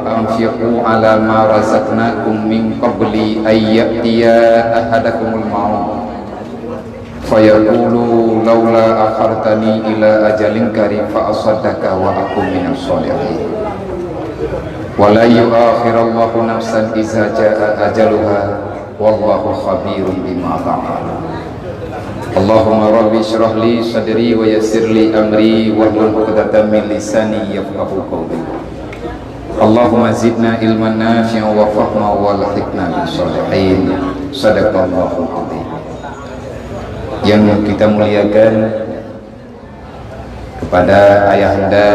anfiqu ala ma razaqnakum min qabli ay ya'tiya ahadakumul maut fayaqulu laula akhartani ila ajalin karim fa asaddaka wa akum minas sholihin wa la yu'akhirallahu nafsan idza jaa ajaluha wallahu khabirun bima ta'malun. Allahumma rabbi syrah li sadri wa yassir li amri wahlul 'uqdatam min lisani yafqahu qawli. Allahumma zidna ilman nafi'an wa fahma wa alhiqna bis sholihin. Sadaqallahul azim. Yang kita muliakan kepada ayahanda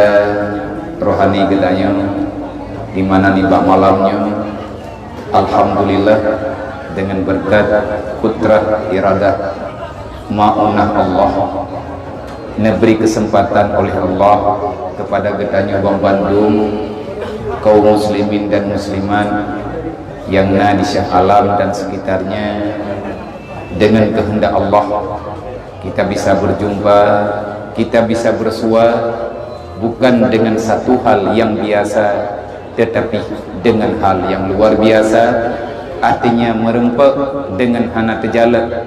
rohani gedanya di mana nibak malamnya, alhamdulillah dengan berkat kudrah iradah ma'unah Allah, neberi kesempatan oleh Allah kepada gedanya Bang Bandung, kaum muslimin dan musliman yang na di Syah Alam dan sekitarnya, dengan kehendak Allah kita bisa berjumpa, kita bisa bersua, bukan dengan satu hal yang biasa, tetapi dengan hal yang luar biasa, artinya merempek dengan hana terjala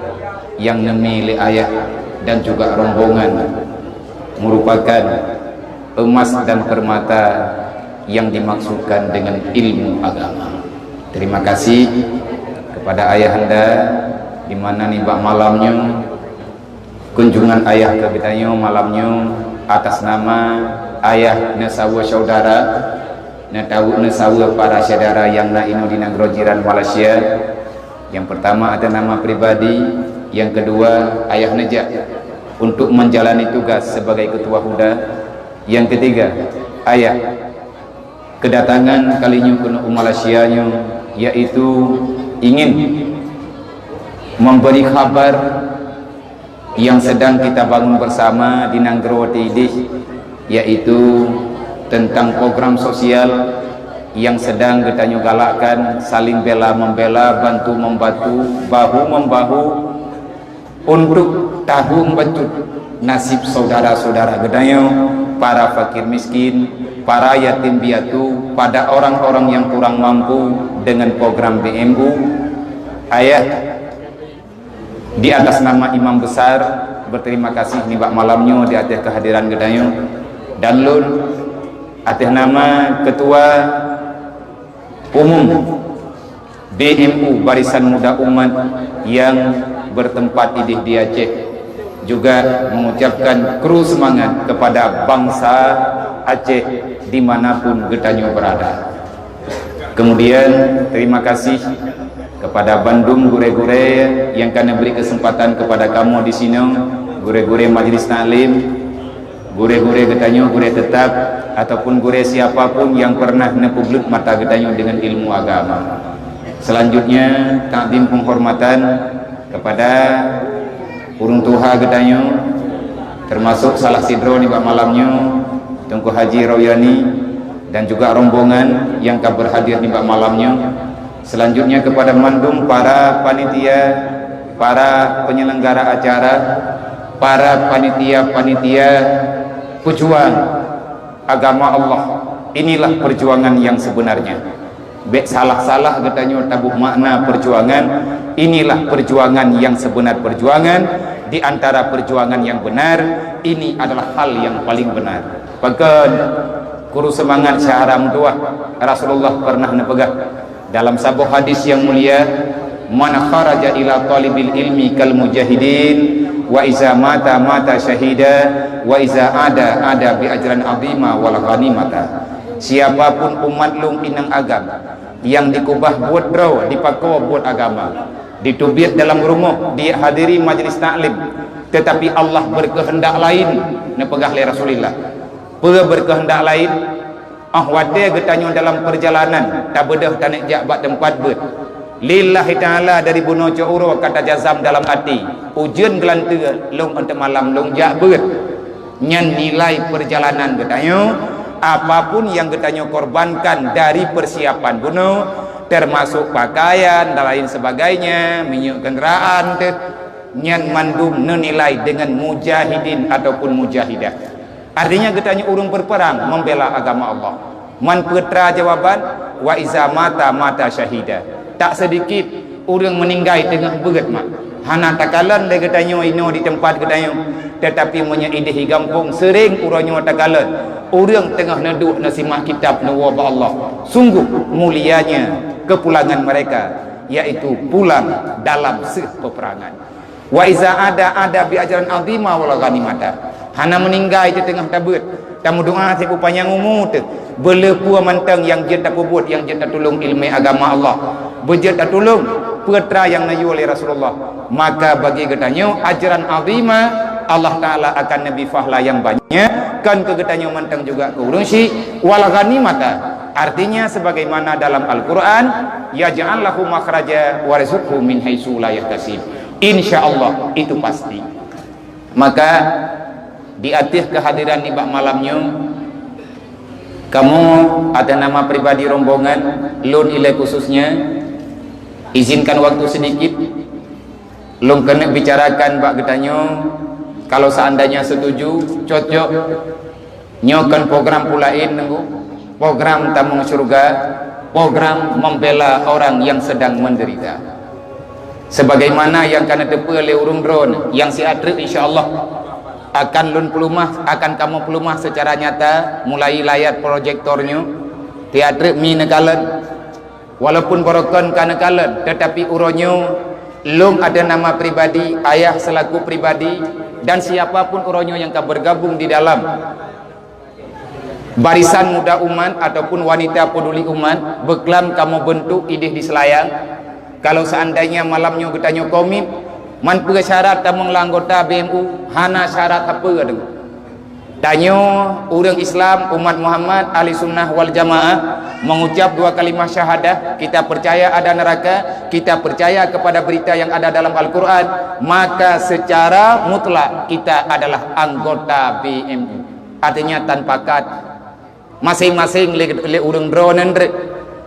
yang nemili ayah dan juga rombongan, merupakan emas dan permata yang dimaksudkan dengan ilmu agama. Terima kasih kepada ayahanda di mana nih bak malamnya kunjungan ayah ke kita malamnya atas nama ayah nesawa saudara netawu nesawa para saudara yang na ino di negara jiran Malaysia. Yang pertama ada nama pribadi, yang kedua ayah Najak untuk menjalani tugas sebagai ketua huda, yang ketiga ayah kedatangan kalinya ke Malaysia nya, yaitu ingin memberi kabar yang sedang kita bangun bersama di Nanggro Tidih, yaitu tentang program sosial yang sedang kita galakkan, saling bela membela, bantu membantu, bahu membahu untuk tahu membantu nasib saudara-saudara gedanya, para fakir miskin, para yatim piatu, pada orang-orang yang kurang mampu dengan program BMU. Ayah di atas nama imam besar berterima kasih nih bak malamnya di atas kehadiran gedanya, dan lun atas nama ketua umum BMU Barisan Muda Umat yang bertempat di Aceh, juga mengucapkan kru semangat kepada bangsa Aceh dimanapun gedanya berada. Kemudian terima kasih kepada Bandung gure-gure yang kena beri kesempatan kepada kamu di sini, gure-gure Majelis Taklim, gure-gure gedanya, gure tetap ataupun gure siapapun yang pernah nepublik mata gedanya dengan ilmu agama. Selanjutnya takdim penghormatan kepada urung tuha gedanya, termasuk salah sidro nih malamnya Tengku Haji Royani dan juga rombongan yang kabar hadir nih malamnya. Selanjutnya kepada mandum para panitia, para penyelenggara acara, para panitia-panitia pejuang agama Allah. Inilah perjuangan yang sebenarnya. Bek salah-salah katanya tabuh makna perjuangan. Inilah perjuangan yang sebenar perjuangan. Di antara perjuangan yang benar, ini adalah hal yang paling benar. Bahkan guru semangat syaharam tua Rasulullah pernah nepegang dalam sebuah hadis yang mulia, man kharaja ila talibil ilmi kal mujahidin wa iza mata mata syahida wa iza ada bi ajran azima wal ghanimata. Siapapun umat lung inang agam yang dikubah buat draw, dipako buat agama, ditubir dalam rumah, dihadiri majlis taklim, tetapi Allah berkehendak lain, nepegah oleh Rasulullah berkehendak lain, wate getanya dalam perjalanan tak bedah tanik jabat tempat ber lillahi ta'ala dari bunuh ca'uro kata jazam dalam hati ujian gelantir long untuk malam long jak ber nyan nilai perjalanan getanya, apapun yang getanya korbankan dari persiapan bunuh, termasuk pakaian dan lain sebagainya, minyak kendaraan, nyan mandum menilai dengan mujahidin ataupun mujahidah. Artinya getanya urung berperang membela agama Allah. Man putra jawaban, wa iza mata mata syahida. Tak sedikit orang meninggal tengah berat mak. Hana takalan le getanyo ino di tempat getanyo. Tetapi monya idih gampung sering uranyo takalan. Orang tengah neduk nasimah kitab nawaba Allah. Sungguh mulianya kepulangan mereka, yaitu pulang dalam peperangan. Wa iza ada bi ajaran azima wala ghanimata. Hana meninggal di tengah tabut. Tamu doa saya panjang umur tu. Belepu mantang yang dia tak buat, yang dia tak tolong ilmu agama Allah. Berjet tak tolong putra yang nayu oleh Rasulullah. Maka bagi getanyo ajaran azima, Allah Ta'ala akan Nabi fahla yang banyak. Kan ke getanyo mantang juga ke urunsi wal ghanimata. Artinya sebagaimana dalam Al-Quran, yaj'al lahu makhraja wa rizqhu min haitsu la yahtasib. Insyaallah itu pasti. Maka di atas kehadiran di malamnya, kamu ada nama pribadi rombongan lun ilai khususnya, izinkan waktu sedikit lun kena bicarakan bak getanyo. Kalau seandainya setuju, cocok nyokan program pulain nunggu program tamu surga, program membela orang yang sedang menderita, sebagaimana yang kana tepe oleh urung drone yang si atri insyaallah akan lun pelumah, akan kamu pelumah secara nyata mulai layar proyektornya teatrik mi nekalan walaupun borokon kana kalan, tetapi uronyo lung ada nama pribadi, ayah selaku pribadi dan siapapun uronyo yang bergabung di dalam barisan muda umat ataupun wanita peduli umat, beklam kamu bentuk idih di Selayang. Kalau seandainya malamnya getanyo komit man pe syarat tamang anggota BMU hana syarat apa ada tanyo orang Islam umat Muhammad ahli sunnah wal jamaah mengucap dua kalimat syahadah, kita percaya ada neraka, kita percaya kepada berita yang ada dalam Al-Quran, maka secara mutlak kita adalah anggota BMU. Artinya tanpa kad masing-masing le urang drone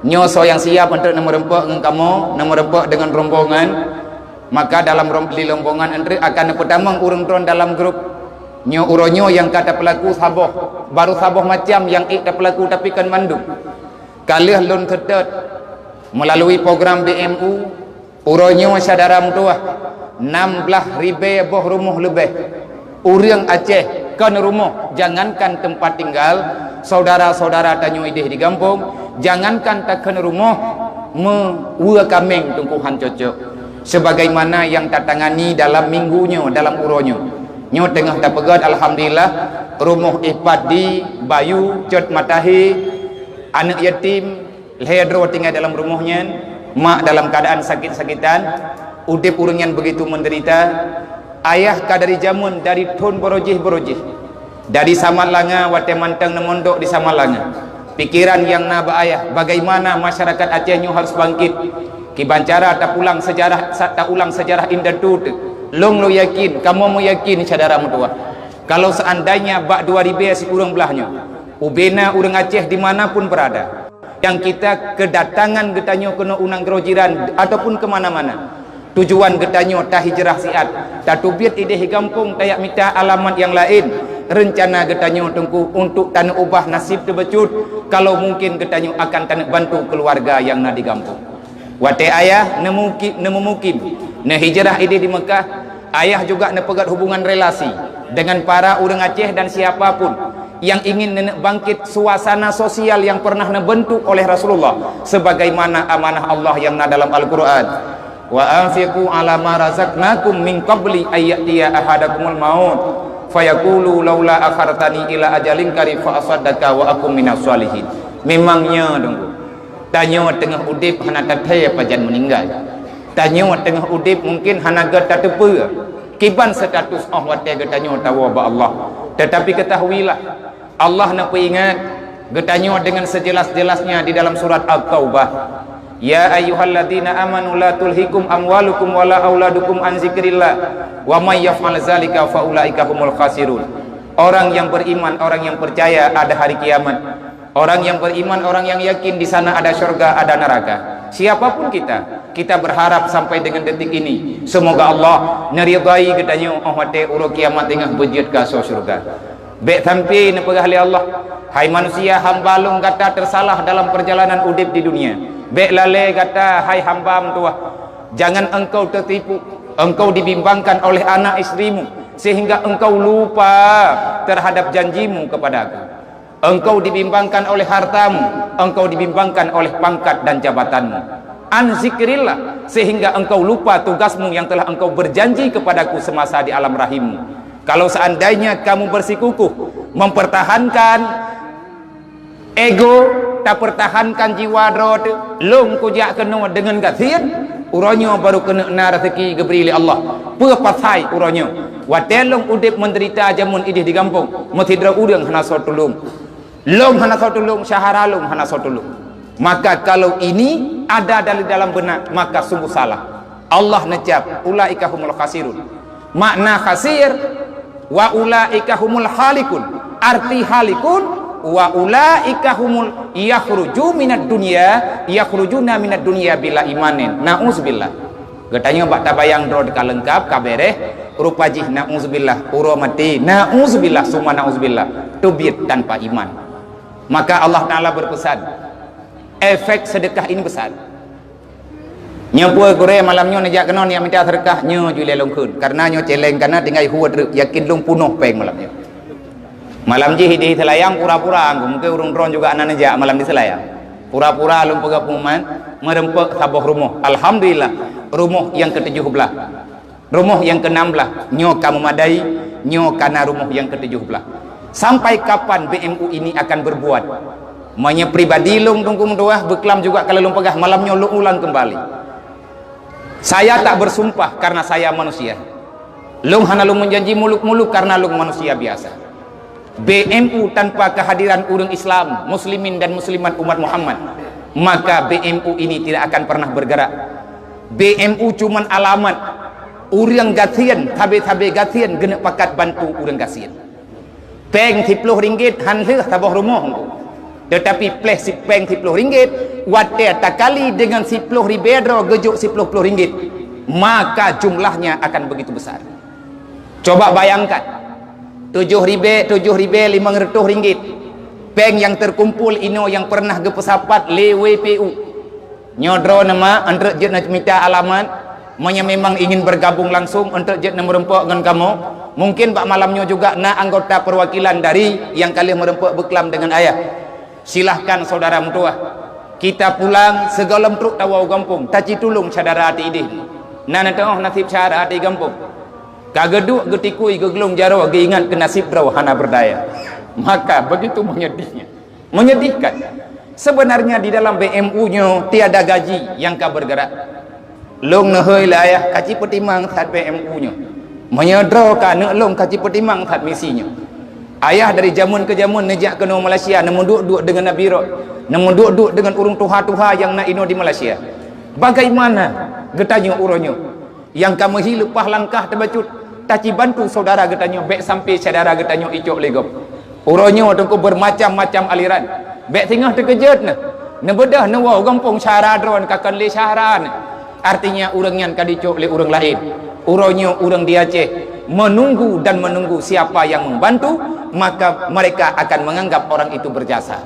nyoso yang siap untuk nomor rempok dengan kamu, nomor rempok dengan rombongan. Maka dalam rombongan entre akan pertama urang drone dalam grup nyo uronyo yang kata pelaku saboh, baru saboh macam yang ikta pelaku tapi kan mandu kalih lun tetet melalui program BMU uronyo saudara mutuah 16,000 boh rumah lebih urang Aceh kan rumah, jangankan tempat tinggal saudara-saudara tanyo idih di kampung, jangankan takkan rumah mewa kameng tungkuhan cocok sebagaimana yang tatangani dalam minggunya dalam uronyo nyo tengah dapegat alhamdulillah rumah ipat di Bayu Cot Matahi, anak yatim lehedro tinggal dalam rumahnya, mak dalam keadaan sakit-sakitan, udip urang yang begitu menderita, ayah kadari jamun dari tun borojih dari Samalanga wate mantang nemondok di Samalanga, pikiran yang naba ayah bagaimana masyarakat Aceh nyo harus bangkit kibancara tak ulang sejarah indah tut. Long lo yakin, kamu mau yakin saudara mutua, kalau seandainya bak 2000 si urang belahnya ubena urang Aceh dimanapun berada, yang kita kedatangan getanyo kena unang gerojiran ataupun kemana-mana, tujuan getanyo tak hijrah siat, tak tubiat ide kampung tayak minta alamat yang lain, rencana getanyo tunggu untuk tanah ubah nasib terbecut, kalau mungkin getanyo akan tanah bantu keluarga yang nak di kampung. Wate ayah nemu mukim nah hijrah ide di Mekah, ayah juga nepegat hubungan relasi dengan para orang Aceh dan siapapun yang ingin nenek bangkit suasana sosial yang pernah nebentuk oleh Rasulullah sebagaimana amanah Allah yang na dalam Al-Quran, wa anfiqu ala ma razaqnakum min qabli ayyatiya ahadakumul maut fayaqulu laula akhartani ila ajalin qarib fa asaddaka wa akum minas solihin. Memangnya dong tanyo tengah udip hana tathe pajan meninggal, tanyo tengah udip mungkin hana gata tepe kiban status wate getanyo tawa ba Allah, tetapi ketahuilah Allah nak ingat getanyo dengan sejelas-jelasnya di dalam surat At-Taubah, ya ayyuhalladzina amanu la tulhikum amwalukum wala auladukum an zikrillah wa may yaf'al zalika fa ulaika humul khasirun. Orang yang beriman, orang yang percaya ada hari kiamat, orang yang beriman, orang yang yakin di sana ada surga, ada neraka. Siapapun kita berharap sampai dengan detik ini semoga Allah neridai getanyo wate uro kiamat tengah bejit ka surga. Bek sampai ne pegah li Allah. Hai manusia, hamba long kata tersalah dalam perjalanan udip di dunia. Bek lale kata, hai hamba tua, jangan engkau tertipu, engkau dibimbangkan oleh anak istrimu sehingga engkau lupa terhadap janjimu kepada aku. Engkau dibimbangkan oleh hartamu, engkau dibimbangkan oleh pangkat dan jabatanmu. An zikrillah, sehingga engkau lupa tugasmu yang telah engkau berjanji kepadaku semasa di alam rahimmu. Kalau seandainya kamu bersikukuh mempertahankan ego, tak pertahankan jiwa rod, long kujak kena dengan gasian, uronyo baru kena na rezeki geberi oleh Allah. Pasai uronyo. Watelong udip menderita jamun idih di kampung, mutidra udang hana sotulung. Long hana sotulung, syaharalung hana sotulung. Maka kalau ini ada dalam benak, maka sungguh salah. Allah necap, ulaika humul khasirun. Makna khasir, wa ulaika humul halikun. Arti halikun, wa ulaika humul yakhrujuna minad dunya bila imanin. Nauzubillah. Getanya bak tabayang drod kalengkap kabereh rupajih nauzubillah uro mati. Nauzubillah summa nauzubillah. Tubit tanpa iman. Maka Allah Taala berpesan, efek sedekah ini besar. Nyapua Korea malamnya nejak kena ni minta sedekah nyo jule longkun karena nyo celeng karena tinggal huat yakin long punuh peng malamnya. Malam ji di selayang pura-pura angku mungkin urung dron juga anak nejak malam di selayang. Pura-pura lum pegah puman merempek sabuh rumah. Alhamdulillah rumah yang ke-17. Rumah yang ke-16 nyo kamu madai nyo kana rumah yang ke-17. Sampai kapan BMU ini akan berbuat? Manya pribadi long tunggung doah beklam juga kalau long pegah malamnya long ulang kembali. Saya tak bersumpah karena saya manusia. Long hana long menjanji muluk-muluk karena long manusia biasa. BMU tanpa kehadiran urang Islam, muslimin dan muslimat umat Muhammad, maka BMU ini tidak akan pernah bergerak. BMU cuman alamat urang gasian, tabe-tabe gasian genep pakat bantu urang gasian. Peng 10 ringgit hanleh tabah rumah engkau. Tetapi pleh si peng 10 ringgit wadah takali dengan 10 ribedro gejuk 10 ringgit, maka jumlahnya akan begitu besar. Coba bayangkan 7 ribe 500 ringgit peng yang terkumpul ino yang pernah gepesapat le WPU nyodro nama antara jet nak minta alamat manya memang ingin bergabung langsung untuk jet merempok dengan kamu. Mungkin bak malamnya juga na anggota perwakilan dari yang kalian merempok beklam dengan ayah. Silahkan saudara mutua, kita pulang segalam truk tawau gampung taci tulung cadara hati idih nana tengah nasib cara hati gampung kageduk getikui gegelung jaro geingat ke nasib draw hana berdaya. Maka begitu menyedihkan. Sebenarnya di dalam BMU nya tiada gaji yang ka bergerak. Long nehoi lah ayah kaci petimang saat BMU nya menyedro ka ne long kaci petimang saat misinya. Ayah dari zaman ke zaman nejak ke Malaysia, namun duduk dengan Nabi Rod, namun duduk dengan urung tuha-tuha yang nak ino di Malaysia. Bagaimana getanya uronyo yang kamu hilupah langkah terbacut taci bantu saudara getanya bek sampai saudara getanya icok legop. Uronyo tengku bermacam-macam aliran. Bek tengah terkejut nah. Nebedah nawa gampung cara dron kakan le syaran. Artinya urang yang kadicok le urang lain. Uronyo urang di Aceh menunggu dan menunggu siapa yang membantu, maka mereka akan menganggap orang itu berjasa.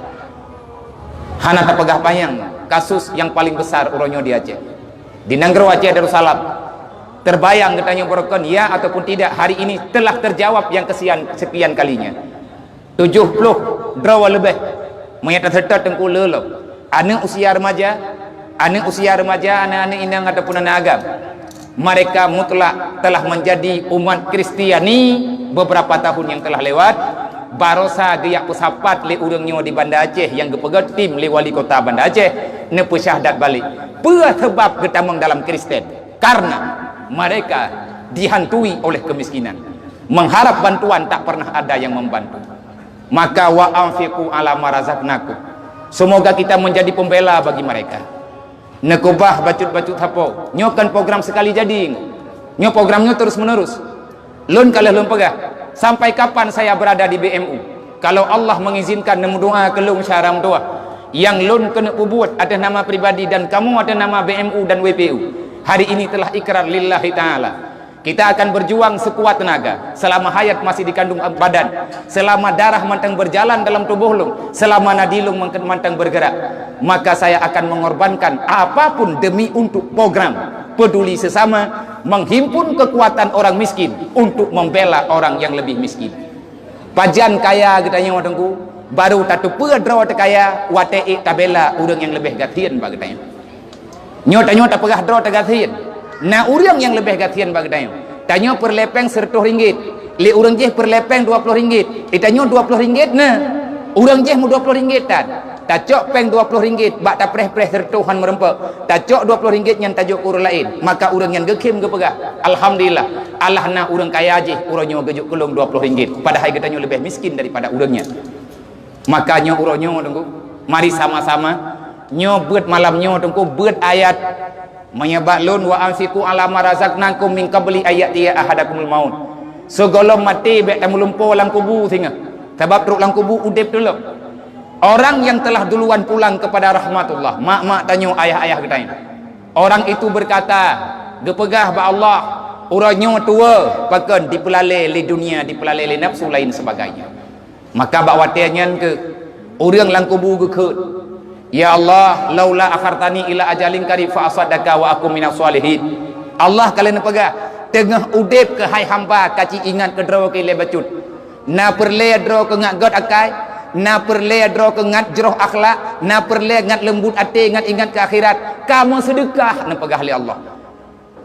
Hana tapegah payang kasus yang paling besar uronyo di Aceh, di Nanggro Aceh Darussalam. Terbayang katanya berkon ya ataupun tidak, hari ini telah terjawab yang sekian kalinya. 70 draw lebih menyata serta tengku lelo anak usia remaja, anak-anak inang ataupun anak agam, mereka mutlak telah menjadi umat Kristiani beberapa tahun yang telah lewat. Barosa geyak pesapat le urangnya di Banda Aceh yang gepegat tim le wali kota Banda Aceh nepe syahdat balik. Pua sebab getamang dalam Kristen karena mereka dihantui oleh kemiskinan, mengharap bantuan tak pernah ada yang membantu. Maka wa anfiqu ala ma razaqnakum, semoga kita menjadi pembela bagi mereka. Nekubah bacut-bacut hapo nyokan program sekali jadi nyo programnya terus menerus lun kalah lun pegah. Sampai kapan saya berada di BMU? Kalau Allah mengizinkan nemu doa kelung syaram doa yang lun kena buat atas nama pribadi dan kamu atas nama BMU dan WPU, hari ini telah ikrar lillahi ta'ala, Kita akan berjuang sekuat tenaga selama hayat masih dikandung badan, selama darah mantang berjalan dalam tubuh lung, selama nadi lung mantang bergerak. Maka saya akan mengorbankan apapun demi untuk program peduli sesama, menghimpun kekuatan orang miskin untuk membela orang yang lebih miskin. Pajan kaya katanya watengku, baru tatu pedro kaya wate tabela urang yang lebih gatian bagatanya. Nyota pegah dro tagatian. Nah urang yang lebih gatian bagatanya. Tanya perlepeng 100 ringgit. Li urang jeh perlepeng 20 ringgit. Ditanya 20 ringgit nah. Urang jeh mu 20 ringgit tan. Tacok peng 20 ringgit, bak ta preh-preh sertuhan merempek. Tacok 20 ringgit yang tajuk urang lain, maka urang yang gekim ke pegah. Alhamdulillah. Allah na urang kaya je, urangnya gejuk kelung 20 ringgit. Padahal katanya lebih miskin daripada urangnya. Makanya urangnya tunggu. Mari sama-sama nyo beut malamnya tunggu beut ayat menyebaklun wa anfiqu ala marazaqnakum min qabli ayati ahadakumul maut. Segala mati bek tamu lumpur lang kubu singa. Sebab truk lang kubu udip dulu. Orang yang telah duluan pulang kepada rahmatullah, mak-mak tanya ayah-ayah katanya. Orang itu berkata, "Gepegah ba Allah, urangnya tua, pakan dipelalai li dunia, dipelalai li nafsu lain sebagainya." Maka bak watiannya ke urang lang kubu gekut. Ya Allah, laula akhartani ila ajalin qarib fa asaddaka wa aku minas solihin. Allah kalian pegah tengah udip ke hai hamba kaci ingat ke draw ke le bacut. Na perle draw ke ngat god akai, na perle draw ke ngat jroh akhlak, na perle ngat lembut ati ngat ingat ke akhirat. Kamu sedekah na pegah li Allah.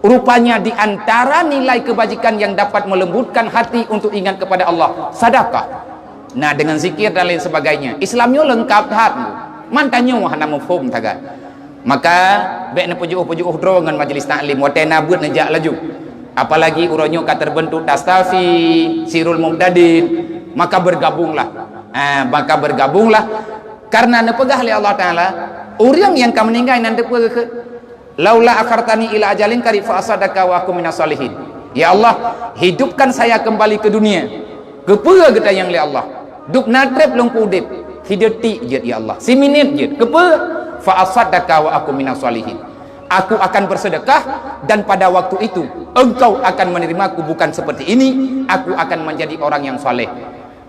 Rupanya di antara nilai kebajikan yang dapat melembutkan hati untuk ingat kepada Allah, sedekah. Nah dengan zikir dan lain sebagainya. Islamnya lengkap hati. Mantannya wahana mafhum tagat. Maka baik na pujuh-pujuh draw dengan majlis taklim watena buat nejak laju. Apalagi urangnya ka terbentuk tastafi, sirul muqtadin, maka bergabunglah. Maka bergabunglah karena nepegah li Allah taala urang yang ka meninggal nan depe ke laula akhartani ila ajalin qarib fa asadaka wa aku minas solihin. Ya Allah, hidupkan saya kembali ke dunia. Kepa kita yang li Allah. Duk natrep long udip. Hidetik je ya Allah. Si minit je. Kepa fa asadaka wa aku minas solihin. Aku akan bersedekah dan pada waktu itu engkau akan menerimaku bukan seperti ini. Aku akan menjadi orang yang soleh.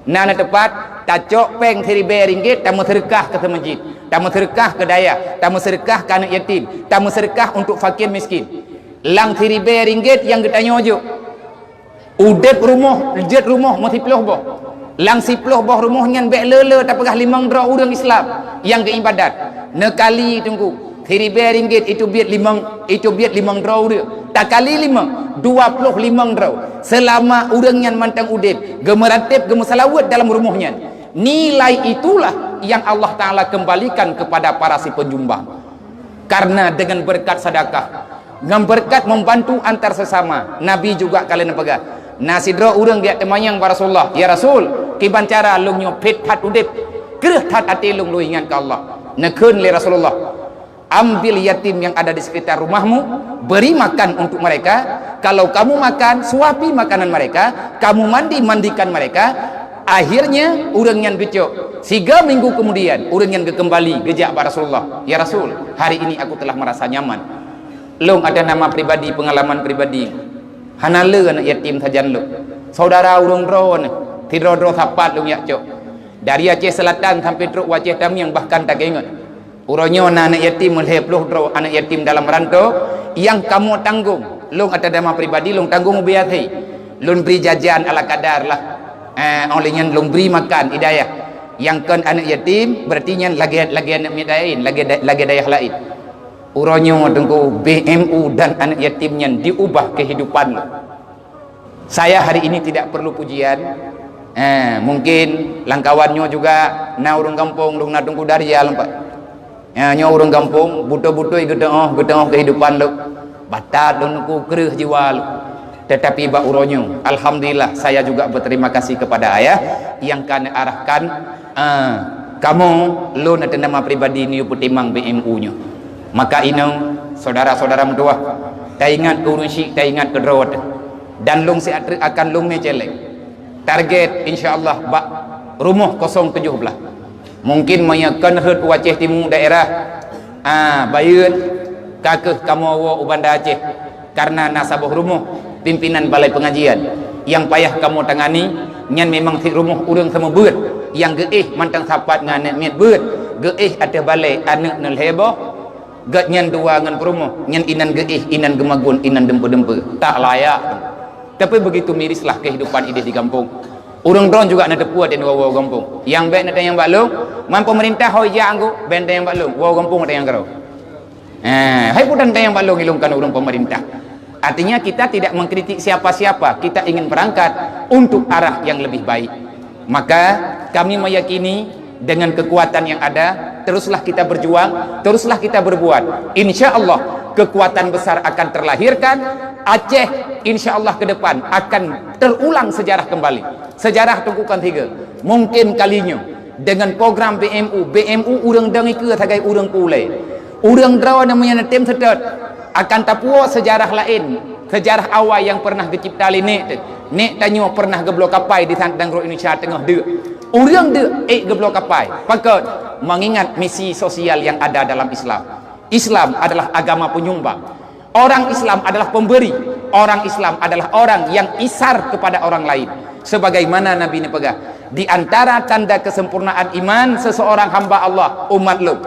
Nana tepat tacok peng seribu ringgit tamu sedekah ke masjid, tamu sedekah ke daya, tamu sedekah ke anak yatim, tamu sedekah untuk fakir miskin. Lang seribu ringgit yang kita nyojo udep rumah jet rumah mati peluh boh lang si peluh boh rumah nyan bek lele tak pegah 5 dra urang Islam yang ke ibadat nekali tunggu seribu ringgit itu biat 5 dra urang tak kali 5 25 dra selama urang nyan mantang udip gemeratip gemesalawat dalam rumahnya. Nilai itulah yang Allah Ta'ala kembalikan kepada para si penjumbang karena dengan berkat sedekah, dengan berkat membantu antar sesama. Nabi juga kalian pegang nasidra urang dia temayang para Rasulullah, ya Rasul kiban cara lung nyo pet tat udip kereh tat ati lung lu ingat ke Allah nekeun li Rasulullah, ambil yatim yang ada di sekitar rumahmu, beri makan untuk mereka. Kalau kamu makan, suapi makanan mereka, kamu mandikan mereka. Akhirnya urang yang becok 3 minggu kemudian urang yang kembali gejak pada Rasulullah, ya Rasul hari ini aku telah merasa nyaman. Long ada nama pribadi, pengalaman pribadi hanale anak yatim sajan lu saudara urang dron tidro sapat lu yak cok dari Aceh Selatan sampai truk Aceh Tamiang bahkan tak ingat urangnya anak yatim meleh puluh dro anak yatim dalam rantau yang kamu tanggung. Long ada nama pribadi long tanggung biathi long beri jajan ala kadar lah olehnya long beri makan hidayah yang kan anak yatim berarti nya lagi anak midain lagi dayah lain. Urangnya tengku BMU dan anak yatimnya diubah kehidupan lo. Saya hari ini tidak perlu pujian. Mungkin langkawannya juga na urang kampung dong na tengku darya lempat. Nya urang kampung butuh-butuh gedeng kehidupan lo. Batat lo tengku kereh jiwa lo. Tetapi bak urangnya alhamdulillah saya juga berterima kasih kepada ayah yang kan arahkan kamu lo na nama pribadi ni putimang BMU nya. Maka ini saudara-saudara mentua tak ingat ke urunsyik, tak ingat ke drawat dan long si akan long mecelek target insyaAllah bak rumah 017 mungkin menyakan herd Aceh Timur daerah bayun kakeh kamu awa ubanda Aceh karena nasabah rumah pimpinan balai pengajian yang payah kamu tangani nyan memang ti rumah urang sama beut yang geih mantang sapat ngan miat beut geih ada balai anak nal heboh gat nyan dua ngan perumoh nyan inan geih inan gemagun inan dempe-dempe tak layak. Tapi begitu mirislah kehidupan ini di kampung. Urang drone juga nak tepuat di wawa kampung. Yang baik nak yang baklung, man pemerintah hoja anggo ben yang baklung, wawa kampung ada yang karo. Hai pudan yang baklung ilungkan urang pemerintah. Artinya kita tidak mengkritik siapa-siapa, kita ingin berangkat untuk arah yang lebih baik. Maka kami meyakini dengan kekuatan yang ada, teruslah kita berjuang, teruslah kita berbuat. Insya Allah kekuatan besar akan terlahirkan. Aceh insya Allah ke depan akan terulang sejarah kembali. Sejarah Tengkukan 3 mungkin kalinya dengan program BMU urang dengi ke tagai urang pulai urang draw namanya tem sedot akan tapua sejarah lain, sejarah awal yang pernah dicipta nek tanyo pernah geblok kapai di tandang Indonesia Tengah de urang de geblok kapai pakot mengingat misi sosial yang ada dalam Islam. Islam adalah agama penyumbang. Orang Islam adalah pemberi. Orang Islam adalah orang yang isar kepada orang lain. Sebagaimana Nabi ini pegah. Di antara tanda kesempurnaan iman seseorang hamba Allah, umat lu,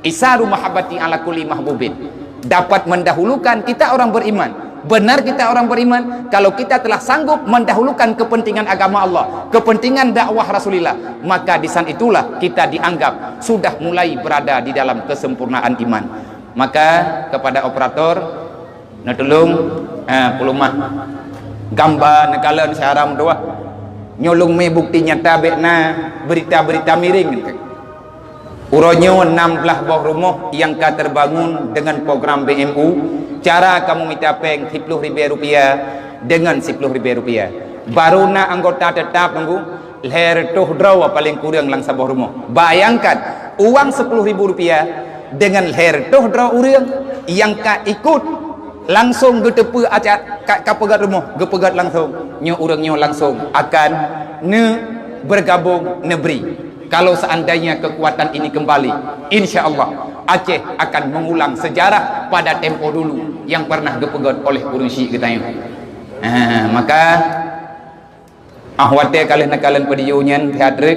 isaru mahabbati ala kulli mahbubin. Dapat mendahulukan kita orang beriman. Benar kita orang beriman kalau kita telah sanggup mendahulukan kepentingan agama Allah, kepentingan dakwah Rasulullah, maka di saat itulah kita dianggap sudah mulai berada di dalam kesempurnaan iman. Maka kepada operator nak tolong pelumah gambar nekalan syaram doa nyolong me bukti nyata bekna berita-berita miring uronyo 16 buah rumah yang ka terbangun dengan program BMU. Cara kamu minta peng Rp10.000 dengan Rp10.000 baru na anggota tetap nunggu leher tuh draw paling kurang lang sebuah rumah. Bayangkan uang Rp10.000 dengan leher tuh draw urang yang ka ikut langsung getepe acat ka pegat rumah gepegat langsung nyo urangnya langsung akan bergabung negeri. Kalau seandainya kekuatan ini kembali, insya Allah Aceh akan mengulang sejarah pada tempo dulu yang pernah gepegat oleh urang Syekh kita. Maka ahwate kalian nakalan pediunyan teatrik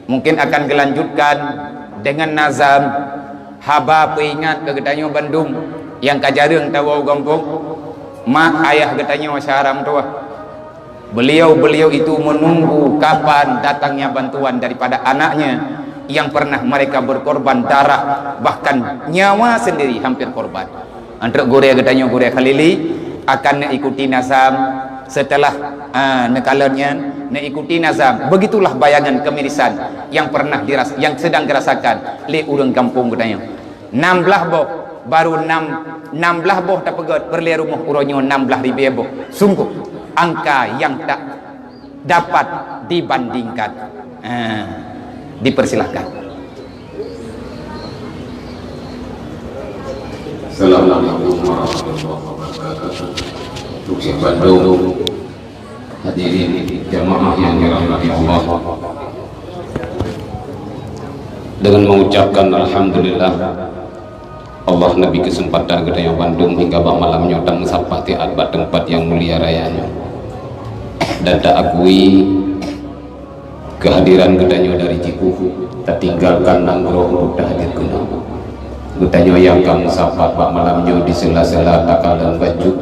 mungkin akan dilanjutkan dengan nazam haba peingat ke getanyo Bandung yang kajareng tahu gampung mak ayah katanya masyaram tua beliau itu menunggu kapan datangnya bantuan daripada anaknya yang pernah mereka berkorban darah bahkan nyawa sendiri hampir korban. Antara Guria katanya Guria Khalili akan ikuti nazam setelah nekalannya ikuti nazam. Begitulah bayangan kemirisan yang pernah yang sedang dirasakan oleh urang kampung katanya 16 boh baru 16 boh tak pegat perli rumah uronyo 16.000 boh. Sungguh angka yang tak dapat dibandingkan. Dipersilahkan. Assalamualaikum warahmatullahi wabarakatuh. Untuk Bandung, hadirin jamaah yang dirahmati Allah, dengan mengucapkan alhamdulillah Allah Nabi kesempatan gedanya Bandung hingga malamnya dan mesapati adbat tempat yang mulia rayanya, dan tak akui kehadiran gedanya dari Cikuhu tak tinggalkan nanggroh untuk hadir kena gedanya yang kamu sapat pak malamnya di sela-sela takalan baju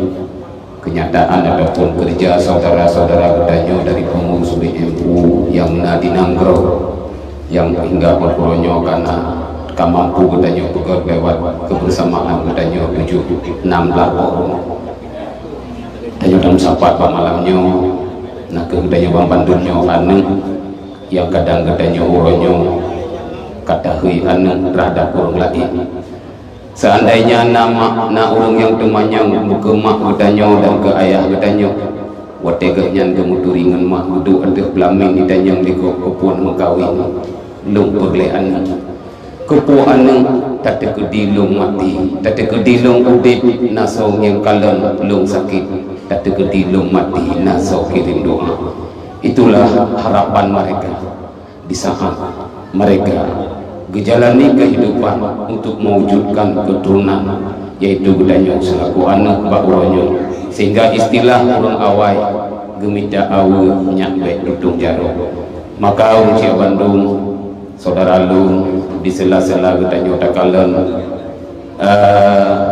kenyataan ataupun kerja saudara-saudara gedanya dari pengurus BMU yang di nanggroh yang hingga berkoronyo karena kamampu gedanya pegat lewat kebersamaan gedanya 16 orang gedanya dalam sapat pak malamnya nah ke gedanya bang bandunnya anu yang kadang gedanya uronyo kata hui anu terhadap orang lain. Seandainya nama orang yang temanya ke mak gedanya dan ke ayah gedanya wateganya kemuturingan mak duduk ada belamin ditanya di kepuan mengkawin lung perlean kepuan tak kedilung mati tak kedilung udip nasong yang kalan lung sakit tak kedilung mati nasong kirim doa. Itulah harapan mereka di saat mereka menjalani kehidupan untuk mewujudkan keturunan, yaitu gedanya selaku anak Mbak Uronyo sehingga istilah urang awai gemita awe nyambe dudung jaro. Maka uncia Bandung saudara lu di sela-sela kita nyota kalen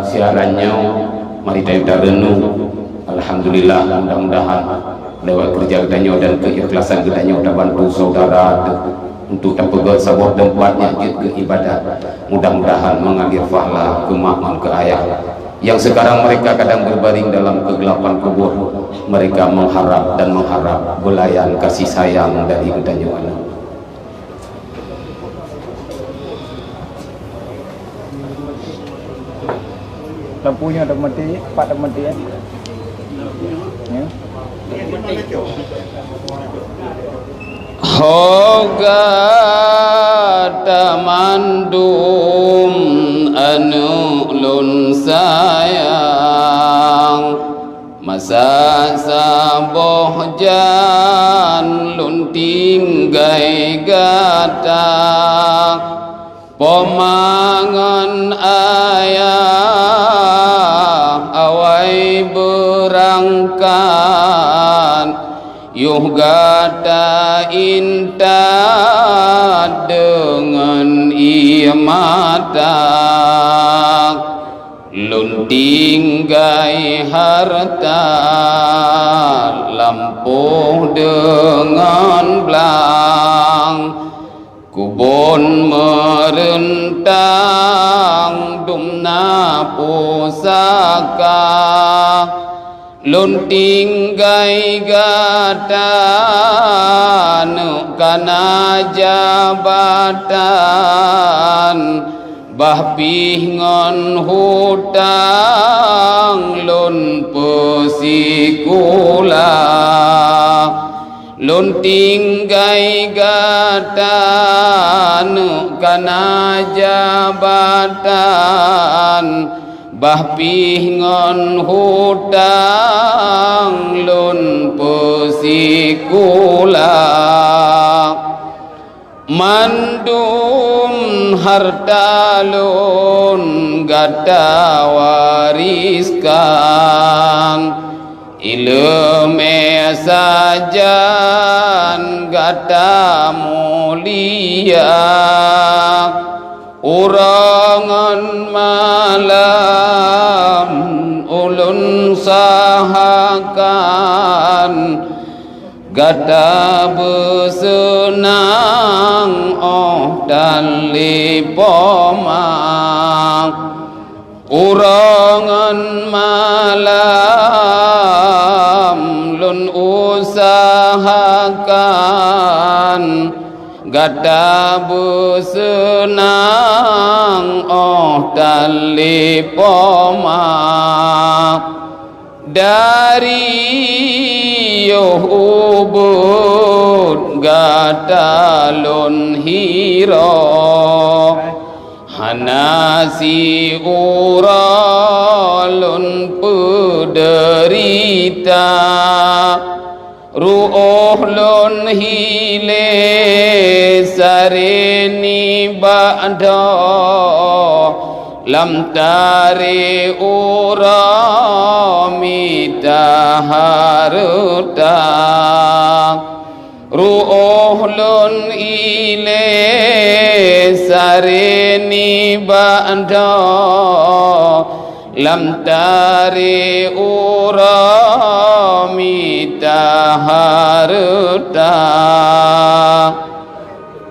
siarannya mari kita renung. Alhamdulillah, mudah-mudahan lewat kerja kita dan keikhlasan kita nyota bantu saudara untuk dapat sebuah tempatnya ke ibadah. Mudah-mudahan mengalir pahala kemakmur ke ayah yang sekarang mereka kadang berbaring dalam kegelapan kubur. Mereka mengharap dan mengharap belayan kasih sayang dari kita nyuana. Lampunya ada mati, Pak ada mati ya. Hoga tamandum anu lun sayang masa saboh jan lun tinggai gatak pomangan ayah awai berangkat yuh gata inta dengan ia mata lun tinggai harta lampu dengan belang kubon merentang dumna pusaka lun tinggai gata nu kana jabatan bah pingon hutang lun pesikula lun tinggai gata nu kana jabatan bah pingon hutang lun pesikula mandum harta lun gata wariskan ilmu sajan gata mulia urangan malam ulun sahakan gata besenang dan lipomak urangan malam lun usahakan gata besenang dan lipomak dari Yohubud gata lun hiro hanasi ura lun pederita ru'uh lun hile sareni ba'da lam tari ura mita haruta ru'uh lun ile sareni ba'da lam tari ura mita haruta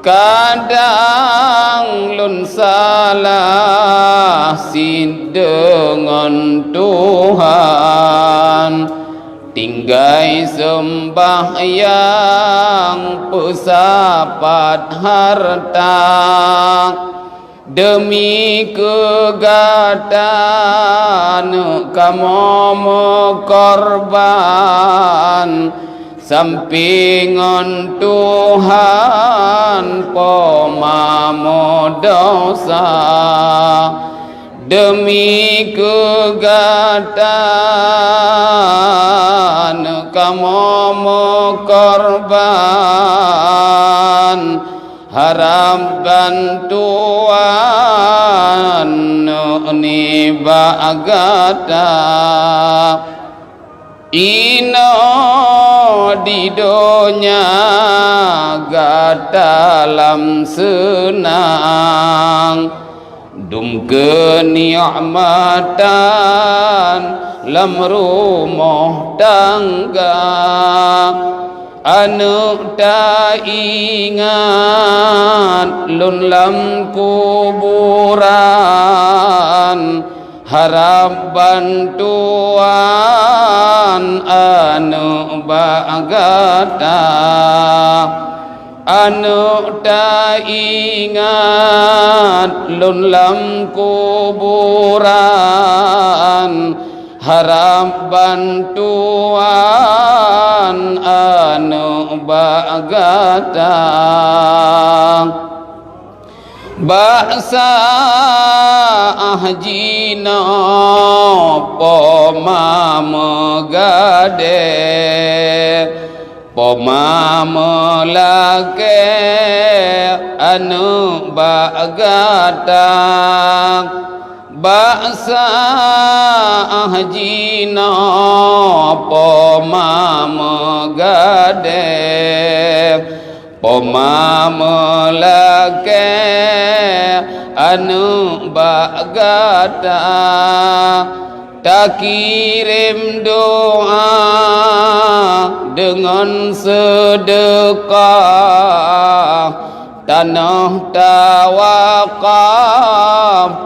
kadang lun salah sin dengan Tuhan tinggai sembahyang pesapat harta demi kegatan kamu korban sampingan Tuhan pemamu dosa demi kegatan kamu korban harap bantuan ni bagata ino didonya gak dalam senang dum kenikmatan lam rumah tangga anu tak ingat lun lam kuburan harap bantuan anu bagata anu tak ingat lun lam kuburan harap bantuan anu bagata baksa ahjina poma megade poma melake anu bagata baksa ahjina poma megade poma melake anu bagata tak kirim doa dengan sedekah tanah tawakaf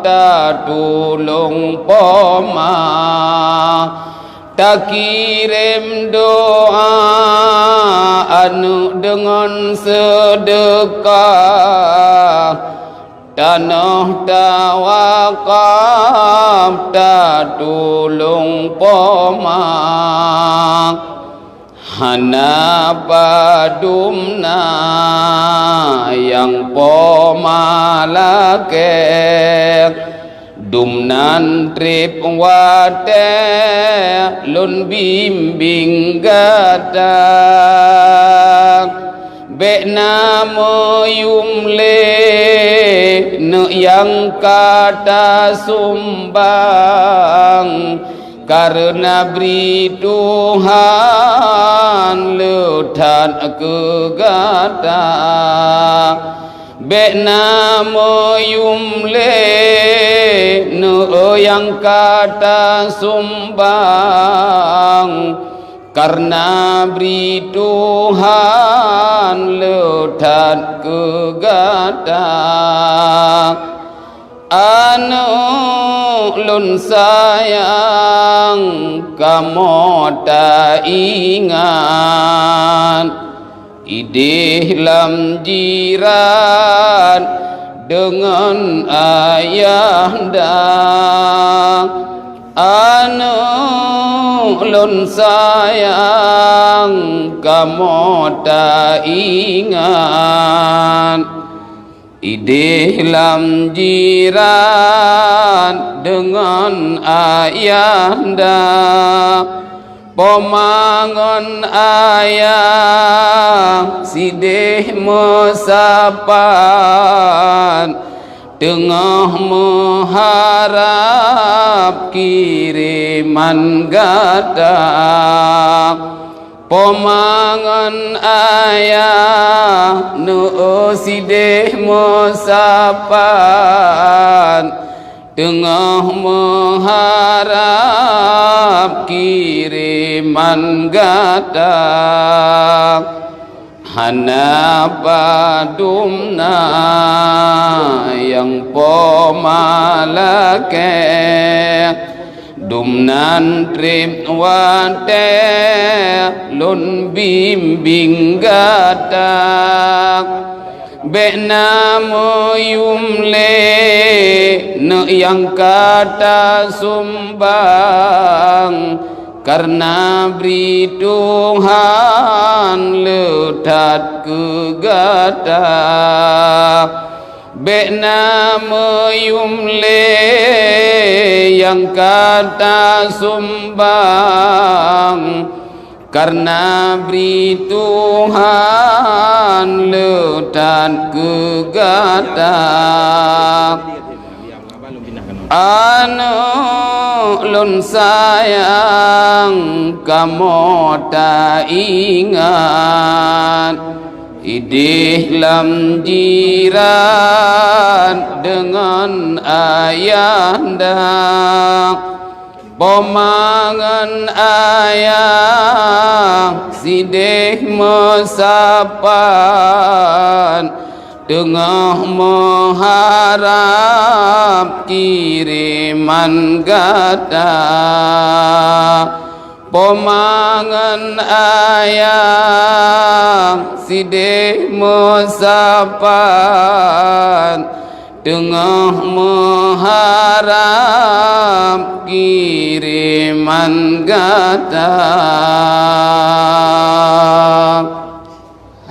tak tulung poma tak kirim doa anu dengan sedekah tanah tawakaf tak tulung poma hana padumna yang poma lake dumnan trip wate lun bimbing gata Bekna moyumle ne yang kata sumbang karena beri Tuhan lutan kegata Bekna moyumle ne yang kata sumbang karena beri Tuhan lutat kegata anu lun sayang kamu tak ingat idih lam jiran dengan ayahanda anu lun sayang kamu tak ingat idih lam jiran dengan ayahanda pemangon ayah sidih musapan tengah mengharap kiriman gada pemangan ayah nu sidih musapan tengah mengharap kiriman gada hana padumna yang pomalake dumnan trip wate lun bimbing gata bekna moyumle ne yang kata sumbang karena beri Tuhan lutat kegata bekna moyumle yang kata sumbang karena beri Tuhan lutat kegata anu lun sayang kamu tak ingat idih lam jiran dengan ayanda pemangan ayah sidih mesapan tengah mengharap kiriman gata pemangan ayah sidih mesapan tengah mengharap kiriman gata.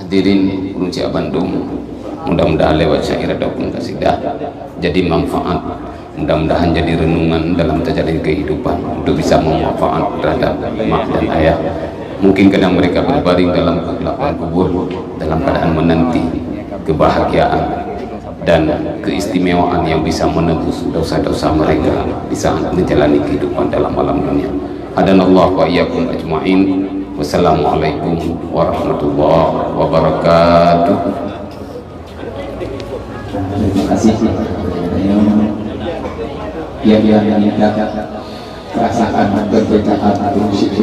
Hadirin Provinsi Bandung, mudah-mudahan lewat syair ataupun kasidah jadi manfaat, mudah-mudahan jadi renungan dalam terjalin kehidupan untuk bisa memanfaat terhadap mak dan ayah. Mungkin kadang mereka berbaring dalam kegelapan kubur dalam keadaan menanti kebahagiaan dan keistimewaan yang bisa menebus dosa-dosa mereka di saat menjalani kehidupan dalam alam dunia. Hadanallah wa iyyakum ajma'in. Wassalamualaikum warahmatullahi wabarakatuh. Terima kasih yang indah perasaan perbedaan prinsip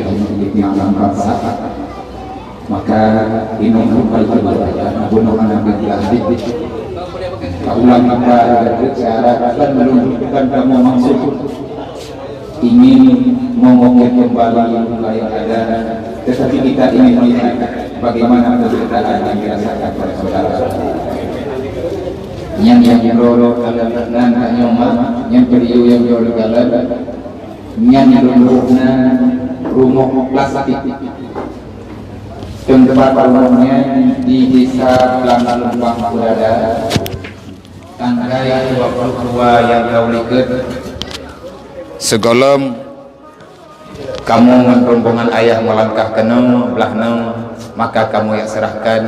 yang bangsa, maka ini kembali kepada bunuh anak Nabi kaulang maka cara dan menunjukkan kamu maksud ingin mengukir kembali yang ada, tetapi kita ingin melihat bagaimana perbedaan yang dirasakan oleh saudara-saudara yang roro dan nyoma yang beliau yang jauh galan yang rumahnya rumah plastik tempat rumahnya di desa Langan Lembang Purada tangga yang 22 yang kau liket Segolom kamu dengan rombongan ayah melangkah ke belah maka kamu yang serahkan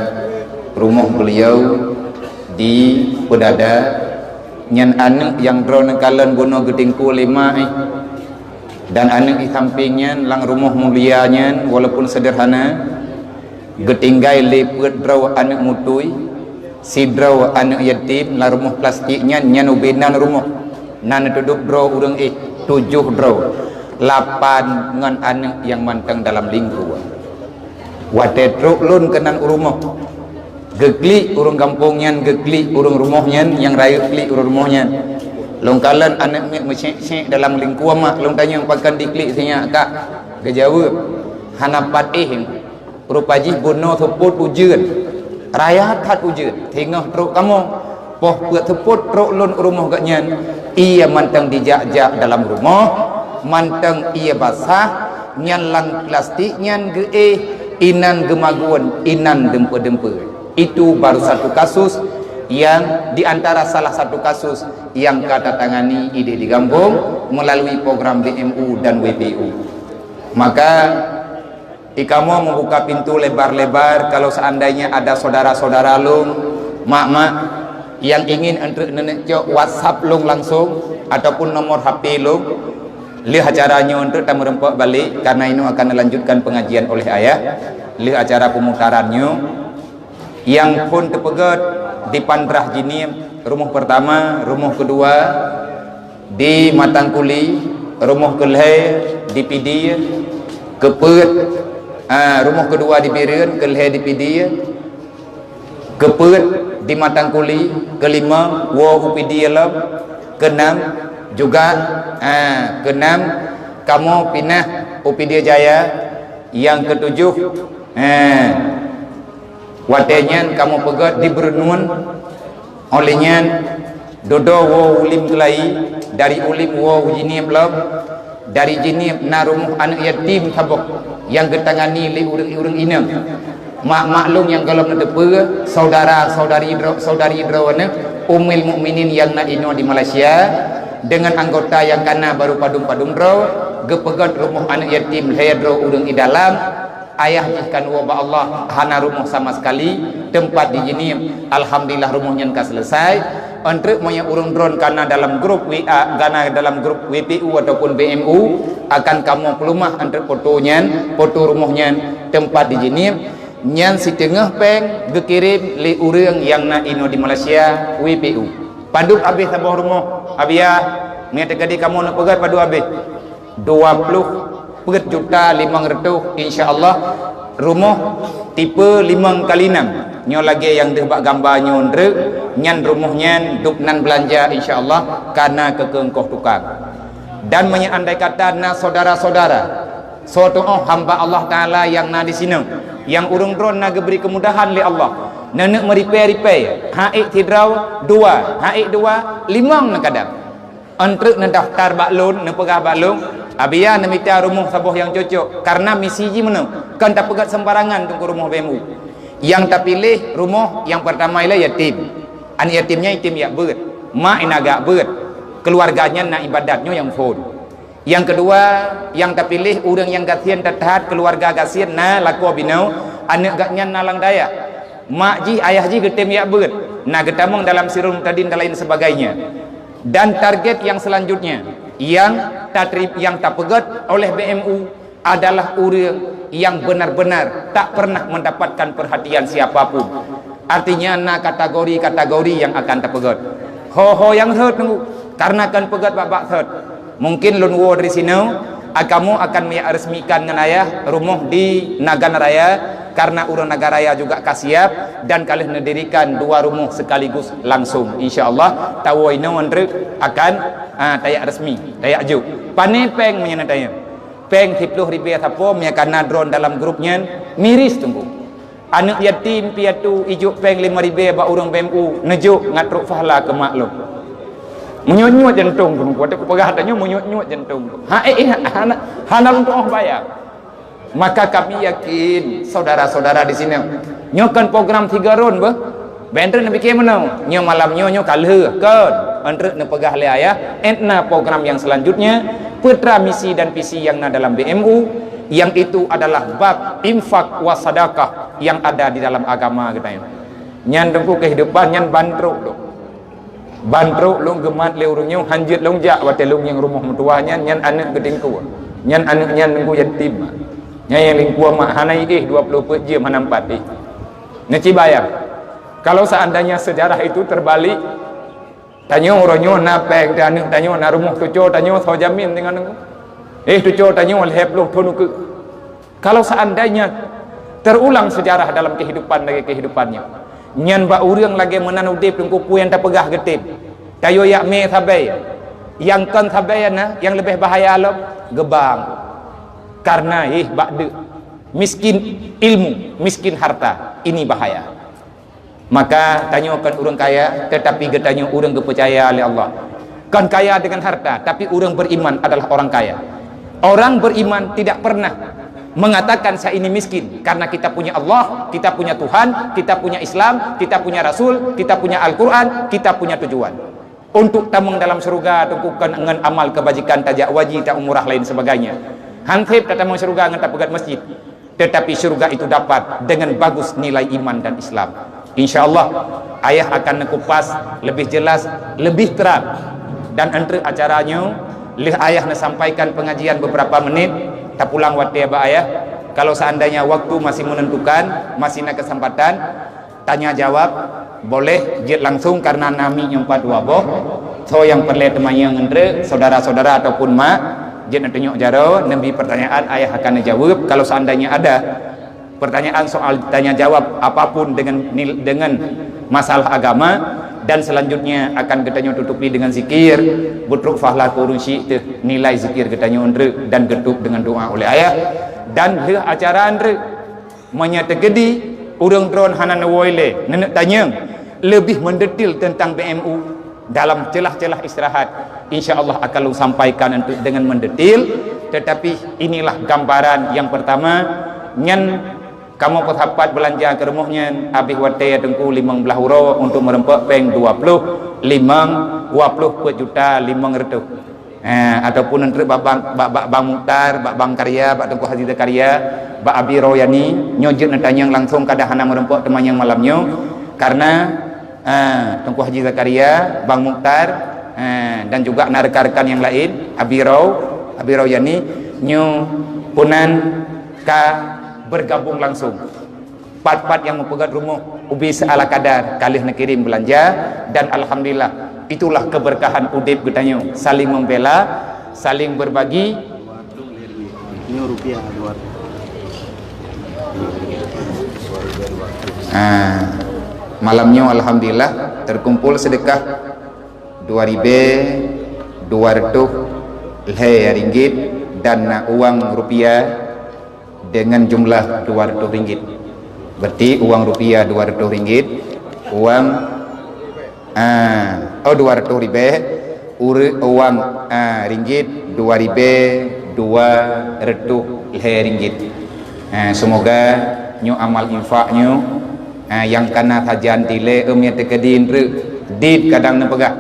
rumah beliau di Pedada nyan anak yang drone kalen bunuh gedingku 5 dan anak di sampingnya lang rumah mulianya walaupun sederhana getinggai lepet draw anak mutui si draw anak yatim lang rumah plastiknya nyan ubenan rumah nan duduk draw urang 7 draw 8 ngan anak yang mantang dalam lingkungan wate truk lun kenan rumah gegli urung kampungnya gegli urung rumahnya yang rayu gli urung rumahnya longkalan anak mesyek dalam lingkuan mak long tanya pakan diklik saya kak gejawab hanapat rupaji buno thuput ujeun raya that ujeun tengah truk kamu poh puat thuput truk lun rumah gaknya ia mantang dijak-jak dalam rumah mantang ia basah nyalang plastik nyan ge inan gemaguan inan dempe-dempe. Itu baru satu kasus yang diantara salah satu kasus yang kata tangani ide di Gambung melalui program DMU dan WPU. Maka ikamu membuka pintu lebar-lebar kalau seandainya ada saudara-saudara lung, mak-mak yang ingin untuk nenekjok WhatsApp lung langsung ataupun nomor HP lung, lihat acaranya untuk tamu rempok balik karena ini akan dilanjutkan pengajian oleh ayah. Lihat acara pemutarannya yang pun terpegat di Pandrah Jinim, rumah pertama, rumah kedua di Matangkuli, rumah kelih di Pidir, kepet rumah kedua di Biren, kelih di Pidir, kepet di Matangkuli, kelima wa Pidir, keenam juga keenam kamu pindah Upidia Jaya, yang ketujuh watenya kamu pegat di Bernun olehnya dodo wo ulim kelai dari ulim wo jinim lab dari jinim narum anak yatim tabok yang ketangani li urang-urang inang mak maklum yang kalau netepe saudari drawana umil mukminin yang nak ino di Malaysia dengan anggota yang kana baru padum draw gepegat rumah anak yatim ledro urang i dalam ayah jihkan wabah Allah hana rumah sama sekali tempat di Jinim alhamdulillah rumahnya kan selesai Untuk monya urung drone karena dalam grup WA, karena dalam grup WPU ataupun BMU akan kamu pelumah untuk fotonya, foto rumahnya tempat di sini. Nyan si tengah peng dikirim li urang yang nak ino di Malaysia WPU. Paduk habis sabah rumah. Abia ngat gadi kamu nak pegat padu habis 20 juta 500 insyaallah rumah tipe 5x6 nyo lagi yang debak gambar nyo ndre nyan rumahnya duknan belanja insyaallah karena kekengkoh tukang. Dan menyandai kata na saudara-saudara suatu hamba Allah taala yang na di sini yang urung drone na beri kemudahan li Allah nenek meripe-ripe haik tidrau 2 haik 2 limang na kadang entre na daftar baklun na pegah baklun abia na minta rumah sabuh yang cocok karena misi ji mana kan tak pegat sembarangan tu rumah BMU yang tak pilih rumah yang pertama ialah yatim. An yatimnya yatim ya beut, mak inaga beut, keluarganya nak ibadatnya yang phone. Yang kedua yang tak pilih orang yang kasihan taat keluarga kasihan na laku binau anak gaknya nalang daya. Mak ji ayah ji getem ya beut. Nah getamong dalam sirum tadin dan lain sebagainya. Dan target yang selanjutnya yang tak pegat oleh BMU adalah orang yang benar-benar tak pernah mendapatkan perhatian siapapun. Artinya na kategori-kategori yang akan terpegat. Ho yang hurt nunggu karena akan pegat babak hurt. Mungkin lun wo dari sini kamu akan meresmikan dengan ayah rumah di Nagan Raya karena urang Nagan Raya juga kasiap dan kalian mendirikan 2 rumah sekaligus langsung insyaallah tahu ini akan tayak resmi tayak juk panepeng menyenatanya peng 10 ribu apa menyakana drone dalam grupnya miris tunggu anak yatim piatu ijuk peng 5 ribu ba urang BMU nejuk ngatruk fahla ke maklum menyut-nyut jantung tunggu ada pegah tanya menyut-nyut jantung hana untuk bayar. Maka kami yakin saudara-saudara di sini nyokan program 3 ron bah benter nabi ke mana nyo malam nyo kalhe kan entre ne pegah le ayah entna program yang selanjutnya putra misi dan visi yang na dalam BMU yang itu adalah bab infak wasadakah yang ada di dalam agama kita ini nyan dengku kehidupan nyan bantruk dok bantruk long gemat le urunyo hanjit long jak watelung yang rumah mertuanya nyan anak gedengku nyan anak nyan dengku yatim nya yang lingkuah mak hanai 20 jam hanampat neci bayang kalau seandainya sejarah itu terbalik tanya orangnya napek tanya na rumah tuco tanya so jamin dengan tuco tanya oleh peluk tunuku kalau seandainya terulang sejarah dalam kehidupan lagi kehidupannya nyan ba urang lagi menan udip tungku puyan tak pegah getip tayo yak me sabai yang kan sabai na yang lebih bahaya alam gebang karena ba'de miskin ilmu miskin harta ini bahaya. Maka tanyakan orang kaya tetapi getanya orang kepercaya oleh Allah kan kaya dengan harta tapi orang beriman adalah orang kaya. Orang beriman tidak pernah mengatakan saya ini miskin karena kita punya Allah, kita punya Tuhan, kita punya Islam, kita punya Rasul, kita punya Al-Quran, kita punya tujuan untuk tamang dalam surga tentukan dengan amal kebajikan tajak wajib tak umurah lain sebagainya. Hansip kata mau surga dengan tak pegat masjid tetapi surga itu dapat dengan bagus nilai iman dan Islam. InsyaAllah ayah akan nekupas lebih jelas lebih terang dan entre acaranya lih ayah nak sampaikan pengajian beberapa menit tak pulang waktu ya ayah kalau seandainya waktu masih menentukan masih nak kesempatan tanya jawab boleh jet langsung karena nami nyempat waboh so yang perlu teman yang entre saudara-saudara ataupun mak jet nak tunjuk jaro nabi pertanyaan ayah akan jawab kalau seandainya ada pertanyaan soal tanya jawab apapun dengan masalah agama dan selanjutnya akan kita tutupi dengan zikir butruk fahla kurunsi itu nilai zikir kita nyondre dan getuk dengan doa oleh ayah dan acara andre menyategedi urang drone hanan woile nenek tanya lebih mendetil tentang BMU dalam celah-celah istirahat insyaallah akan sampaikan dengan mendetil tetapi inilah gambaran yang pertama nyan kamu bersahabat belanja ke rumahnya habis wate tengku 15 euro untuk merempak peng 20 juta 500 ataupun nanti bang Mukhtar bang Karya bak tengku Haji Karya bak Abi Royani nyojit nak tanya langsung kada hana merempak teman yang malamnya karena Tengku Haji Zakaria, Bang Mukhtar, dan juga rekan-rekan yang lain, Abirau Yani nyu punan ka bergabung langsung. Part-part yang mempegat rumah ubi seala kadar kalih nak kirim belanja, dan alhamdulillah itulah keberkahan udip getanyo, saling membela, saling berbagi. Malamnya alhamdulillah terkumpul sedekah 2.200 ringgit dan uang rupiah dengan jumlah 200 ringgit. Berarti uang rupiah 200 ringgit, uang 200 ribu, uang ringgit 2.200 ringgit. Semoga nyu amal infaknya yang kana tajan tile emia tekedin re dit kadang nepegah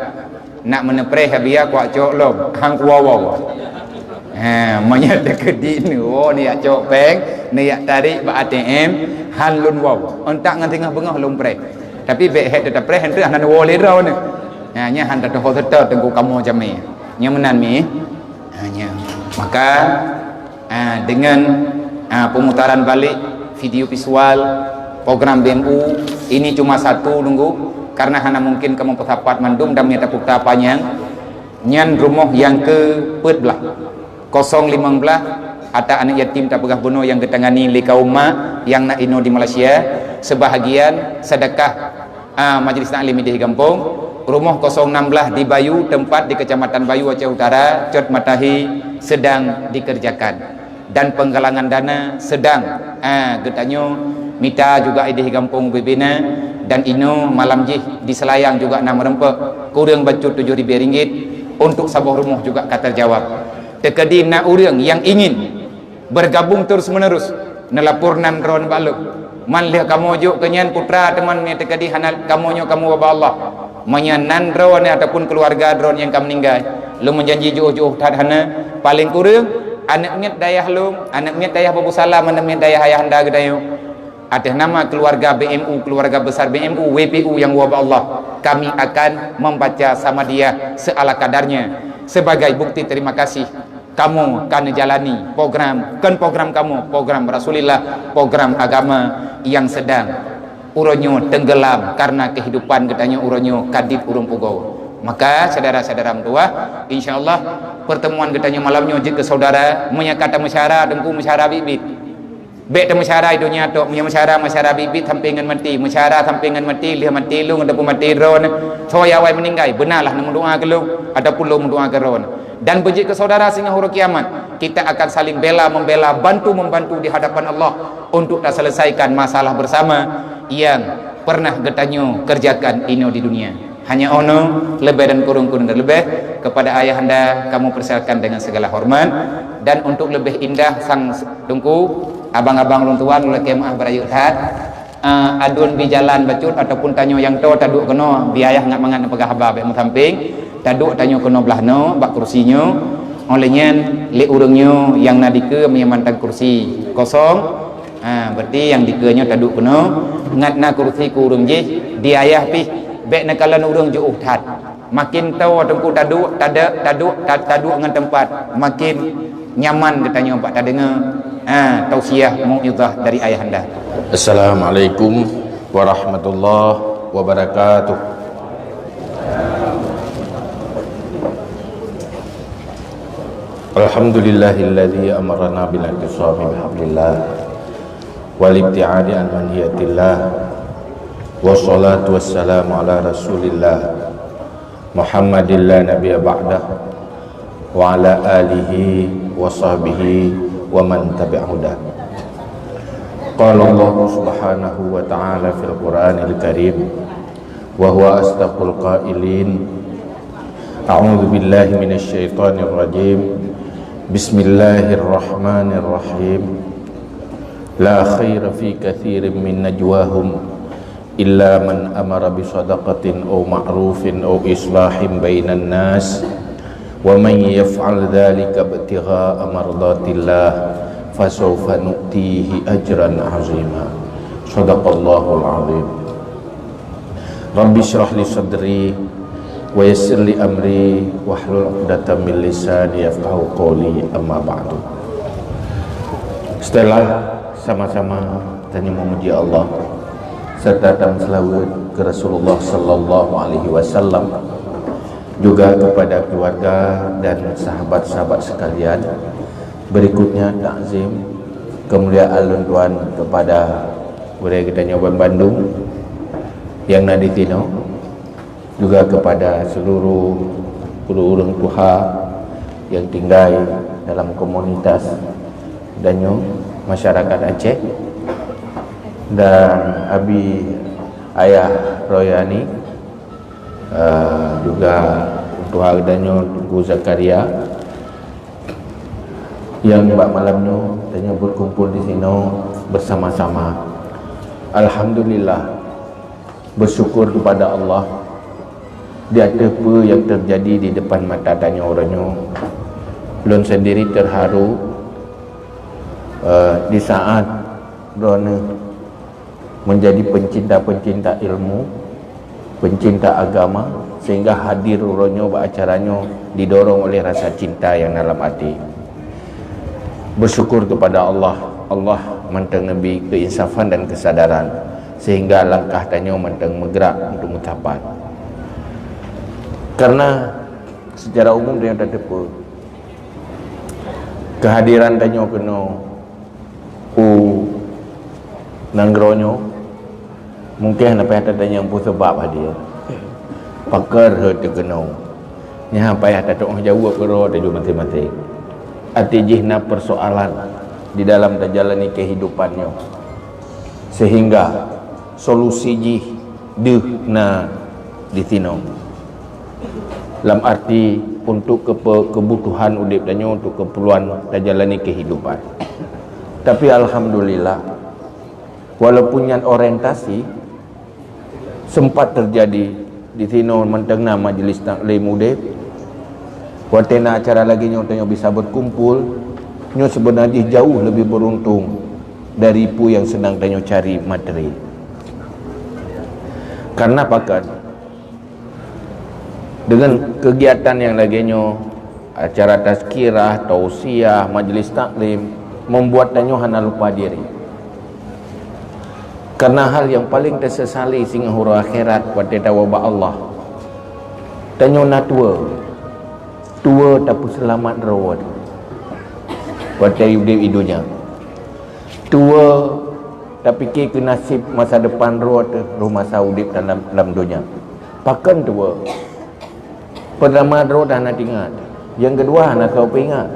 nak menepreh habia kuak cok lom hang kuawaw manya tekedin ni ak cok peng ni ak tarik ba ATM han lun waw ontak ngan tengah bengah lom preh tapi be het tetap preh hentu han wo le raw ni nya han tat ho tat tengku kamu jami nya menan mi nya maka dengan pemutaran balik video visual program BMU ini cuma satu nunggu karena hanya mungkin kamu petapat mandum dan minta pukta panjang nyan rumah yang ke-14 015 ada anak yatim tak pegah bunuh yang ketangani li kauma yang nak ino di Malaysia, sebahagian sedekah Majlis Taklim di Gampung, rumah 016 di Bayu, tempat di Kecamatan Bayu Aceh Utara, Cot Matahi sedang dikerjakan, dan penggalangan dana sedang getanyo mita juga di Gampung Bibina, dan ino malam jih di Selayang juga 6 rempek kurang bacut 7.000 ringgit untuk sebuah rumah juga kata jawab. Tekedi na urang yang ingin bergabung terus menerus nelapornan ron baluk man lihat kamu juk kenyan putra teman me tekedi hanal kamu waba Allah menyanan ron ataupun keluarga ron yang kamu meninggal lu menjanji jauh-jauh tadhana paling kurang anak miat dayah lu, anak miat dayah babu salam, anak miat dayah ayah anda gedayu atas nama keluarga BMU, keluarga besar BMU WPU yang waba Allah, kami akan membaca sama dia seala kadarnya sebagai bukti terima kasih kamu kan jalani program kamu, program Rasulullah, program agama yang sedang uronyo tenggelam karena kehidupan katanya uronyo kadit urung pugau. Maka saudara-saudara tua, insyaallah pertemuan katanya malamnya jika saudara menyakata masyarakat dengku masyarakat bibit bek te masyarakat dunia tok punya masyarakat bibit sampingan mati masyarakat sampingan mati lihat mati lu ataupun mati ron soya wai meninggal benarlah nak mendoa ke lu ataupun lu mendoa ke ron. Dan bejik ke saudara sehingga huruf kiamat kita akan saling membela, bantu-membantu di hadapan Allah untuk tak selesaikan masalah bersama yang pernah getanyo kerjakan ini di dunia. Hanya ono lebih dan kurung lebih kepada ayah anda kamu persilakan dengan segala hormat, dan untuk lebih indah sang tungku abang-abang luntuan oleh kemah berayut hat adun di jalan bacut ataupun tanyo yang to taduk kena biayah ngak mangan pegah haba be samping taduk tanyo kena belah no bak kursinya olehnya le urungnya yang nadike menyamantang kursi kosong berarti yang dikenya taduk kena ngat na kursi ku urung je diayah pi bek nakalan urung je tat makin tahu tengku taduk dengan tempat makin nyaman katanya pak tak dengar tausiah mauizah dari ayah anda. Assalamualaikum warahmatullahi wabarakatuh. Alhamdulillahilladzi amarna bil intisami bihablillah wal ibtiadi an manhiyatillah wassalatu wassalamu ala rasulillah Muhammadin la nabiyya ba'dah wa ala alihi wa sahbihi wa man tabi'ahudah. Qala Allah subhanahu wa ta'ala fil Qur'anil Karim wa huwa asdaqul qailin a'udzu billahi minasy syaithanir rajim bismillahirrahmanirrahim la khaira fi katsirin min najwahum illa man amara bi shadaqatin aw ma'rufin aw islahin bainan nas wa man yaf'al dhalika ibtigha'a mardatillah fasawfa nu'tihi ajran 'azima. Shadaqallahul 'azim. Rabbi syrah li sadri wa yassir li amri wahlul 'uqdatam min lisani yafqahu qawli, amma ba'du. Setelah sama-sama tanya memuji Allah serta datang selawat ke Rasulullah sallallahu alaihi wasallam, juga kepada keluarga dan sahabat-sahabat sekalian, berikutnya takzim kemuliaan tuan kepada Budaya kita Nyoban Bandung yang nak ditino, juga kepada seluruh orang tuha yang tinggal dalam komunitas danyo masyarakat Aceh, dan abi ayah Royani, juga tuha danyo Tugu Zakaria yang buat malamnya danyo berkumpul di sini bersama-sama. Alhamdulillah, bersyukur kepada Allah di atas apa yang terjadi di depan mata tanya orangnya. Lun sendiri terharu di saat Rona menjadi pencinta-pencinta ilmu, pencinta agama, sehingga hadir orangnya acaranya didorong oleh rasa cinta yang dalam hati. Bersyukur kepada Allah, Allah mentang nabi keinsafan dan kesadaran, sehingga langkah tanya mentang bergerak untuk mencapai. Karena secara umum dia tak tepa kehadiran tanya kena nangronyo, mungkin apa yang tanya yang pun sebab hadir pakar hati kena nya apa yang tak tahu jawab kero tak jawab mati-mati ati jihna persoalan di dalam terjalani kehidupannya, sehingga solusi jih deh na ditino dalam arti untuk kebutuhan udip dannya, untuk keperluan terjalani kehidupan. Tapi alhamdulillah, walaupun yang orientasi sempat terjadi di sini mentengah majlis taklim udip, watena acara lagi nyonya bisa berkumpul, nyo sebenarnya jauh lebih beruntung dari pu yang sedang tanya cari materi. Karena pakat dengan kegiatan yang lagi nyo acara tazkirah, tausiah, majlis taklim, membuat tanya hana lupa diri. Karena hal yang paling tersesali sehingga huru akhirat pada wabak Allah, tanya na tua tapi selamat rawat pada hidup idunya, tua tapi ke nasib masa depan rawat rumah saudip dalam dunia. Pakan tua pertama rawat dah nak ingat, yang kedua nak tahu ingat.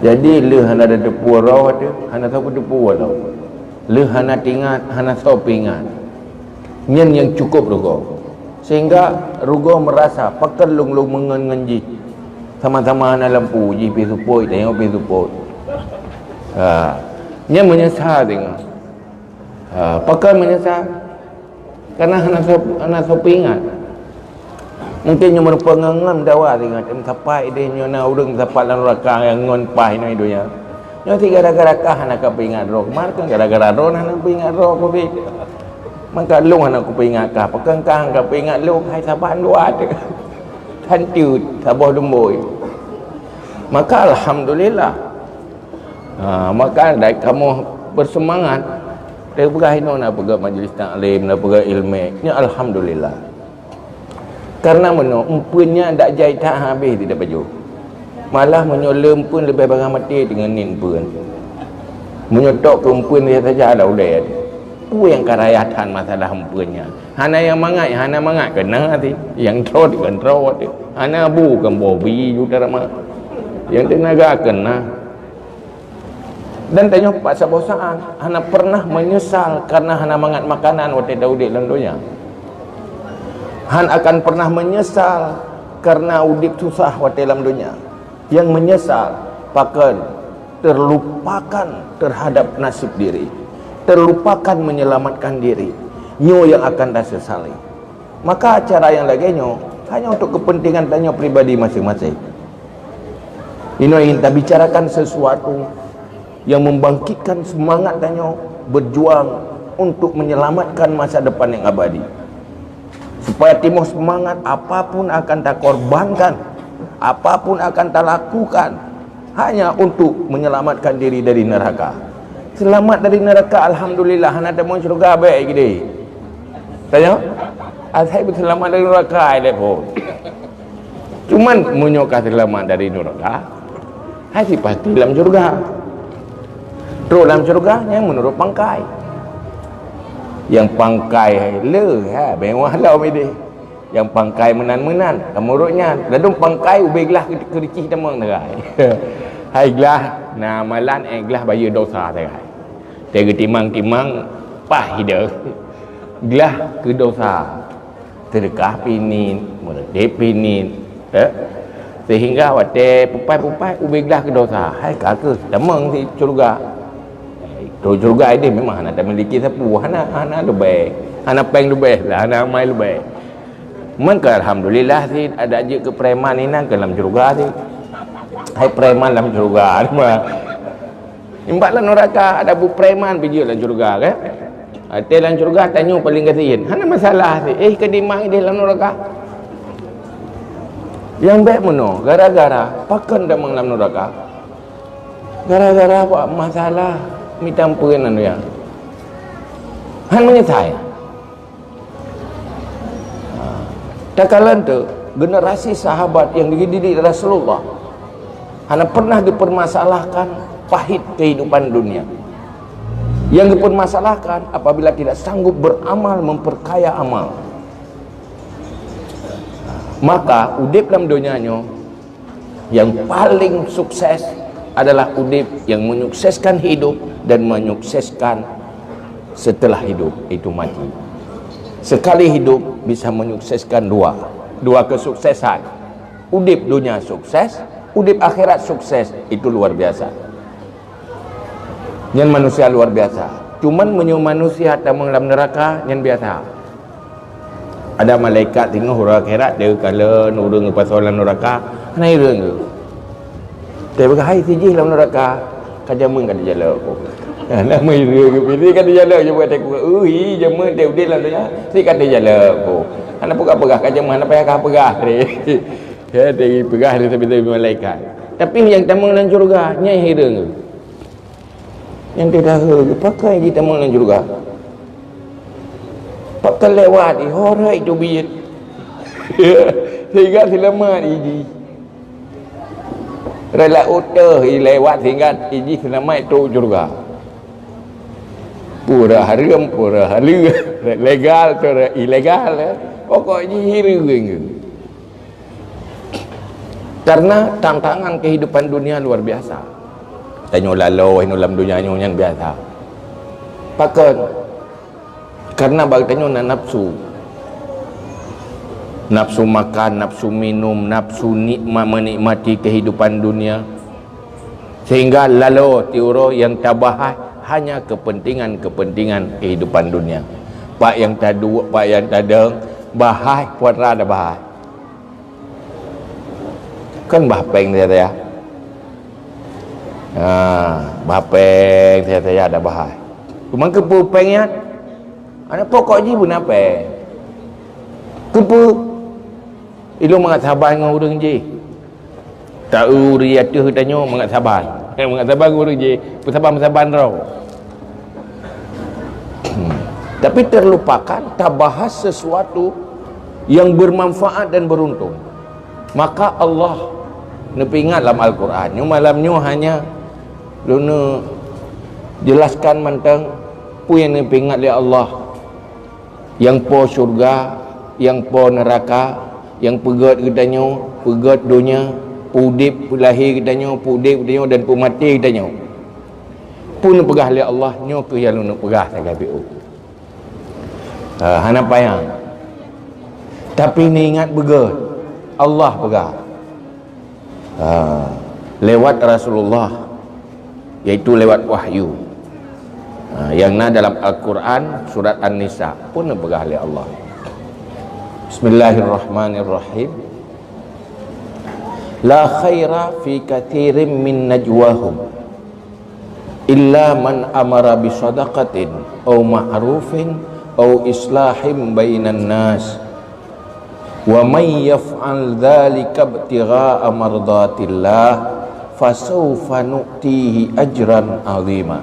Jadi le hana ada depu rawat tu hana tahu depu tau, le hana ingat hana tahu ingat nyen yang cukup rugo, sehingga rugo merasa pakan lung mengenji sama-sama hana lampu ji pi supoi tengok pi supoi nya menyesal tengok pakan menyesal karena hana tahu ingat. Mungkin yang berpengangan dawa tengok sampai dia nyona urang sampai lan raka yang ngon pai noi donya. Nyo tiga gara-gara kah nak pingat roh. Markan gara-gara roh nak pingat roh ko bi. Maka lung nak pingat kah pekan kang ka pingat lung hai saban dua tu. Tan tiu sabah dumboi. Maka alhamdulillah. Maka dai kamu bersemangat. Dia pergi nak pergi majlis taklim, nak pergi ilmu. Nya alhamdulillah. Karena empunnya tak jahit tak habis tidak baju. Malah menyolem pun lebih barang mati dengan nin pun. Menyotok ke empun dia saja ada udah. Pu yang karayatan masalah empunnya. Hana yang mangat kena hati. Yang trot kan trot. Hana bukan bobi juga ramah. Yang tenaga kena. Dan tanya Pak Sabosaan, hana pernah menyesal karena hana mangat makanan waktu Daudi landonya. Han akan pernah menyesal karena udip susah waktu dalam dunia. Yang menyesal pakan terlupakan terhadap nasib diri, terlupakan menyelamatkan diri. Nyo yang akan tersesali. Maka acara yang lagi nyo hanya untuk kepentingan tanya pribadi masing-masing. Ini ingin kita bicarakan sesuatu yang membangkitkan semangat tanya berjuang untuk menyelamatkan masa depan yang abadi. Supaya timbul semangat, apapun akan tak korbankan, apapun akan tak lakukan, hanya untuk menyelamatkan diri dari neraka. Selamat dari neraka, alhamdulillah. Hana temu syurga baik gede. Tanya, saya berselamat dari neraka ada pun. Cuman munyokah selamat dari neraka, hai pasti dalam syurga. Terus dalam syurga yang menurut pangkai. Yang pangkai le ha mewah lah mede. Yang pangkai menan-menan menurutnya ladung pangkai ubeglah kericih temang terai. Hai gelah na malan gelah bayar dosa terai. Tega timang-timang pah hidup. Gelah ke dosa. Terkah pinin, meredep pinin. Sehingga wate pupai-pupai ubeglah ke dosa. Hai kakak temang di syurga. Tu syurga ini memang anak tak memiliki sapu. Anak lebih. Anak peng lebih lah. Anak mai lebih. Maka alhamdulillah sih ada je ke preman ini ke dalam syurga sih. Hai preman dalam syurga. Imbaklah neraka ada bu preman pergi dalam syurga kan. Dalam syurga tanya paling kasihan. Hana masalah sih. Kedimang di dalam neraka. Yang baik mana? Gara-gara pakan dalam neraka. Gara-gara apa masalah? Minta ampunan dia. Han menyesal. Tak kala tu generasi sahabat yang dididik Rasulullah hanya pernah dipermasalahkan pahit kehidupan dunia. Yang dipermasalahkan apabila tidak sanggup beramal memperkaya amal. Maka udip dalam dunianya yang paling sukses adalah udip yang menyukseskan hidup dan menyukseskan setelah hidup, itu mati. Sekali hidup bisa menyukseskan dua kesuksesan. Udip dunia sukses, udip akhirat sukses, itu luar biasa. Yang manusia luar biasa. Cuman manusia dalam neraka yang biasa. Ada malaikat tengok huruf akhirat dia kala nurung pasolan neraka, naik reng ke. Dia berkata, hai siji dalam neraka, kajamun kata jala aku. Nama dia ke pilih kata jala je buat aku. Ui, jamun dia udil lah dia. Si kata jala aku. Anak pegah kajamun, anak payah pegah dia. Ya, dia pegah dia sampai malaikat. Tapi yang tamang dalam syurga, nyai hirang ke. Yang tidak ke, pakai kita tamang dalam syurga. Pakai lewat, horai tu biyat. Sehingga selamat ini. Rela utah lewat sehingga iji selamat itu syurga. Pura haram, pura halal, legal tu ilegal. Pokoknya hilang. Karena tantangan kehidupan dunia luar biasa. Tanya lalu dalam dunia yang biasa. Pakai karena bagi tanya nafsu. Nafsu makan, nafsu minum, nafsu nikmat menikmati kehidupan dunia. Sehingga lalu tiuro yang tabahai hanya kepentingan kehidupan dunia. Pak yang tadu, pak yang tadeng, bahai puara ada bahai. Kan bahpeng saya. Bahpeng saya ada bahai. Cuma kepupengnya ada pokok je pun apa? Kepu ilu mengat sabar dengan orang je. Tak uri atuh tanya mengat sabar. Mengat sabar dengan orang je. Bersabar-sabar rau. Tapi terlupakan tak bahas sesuatu yang bermanfaat dan beruntung. Maka Allah nepingat dalam Al-Quran. Malamnya hanya luna jelaskan mantang pu yang nepingat oleh Allah. Yang po syurga, yang po neraka, yang pegat katanya, pegat dunia, pudip lahir katanya, pudip katanya dan pemati katanya. Pun pegah oleh Allah nyo ke yang nak pegah tak KPU. Hana payang. Tapi ni ingat begat. Allah pegah. Lewat Rasulullah, iaitu lewat wahyu. Yang na dalam Al-Quran surat An-Nisa pun pegah oleh Allah. Bismillahirrahmanirrahim. La khaira fi kathirin min najwahum illa man amara bi sadaqatin au ma'rufin au islahim bainan nas wa may yaf'al dzalika ibtigha'a mardatillah fasawfa nu'tihi ajran 'azima.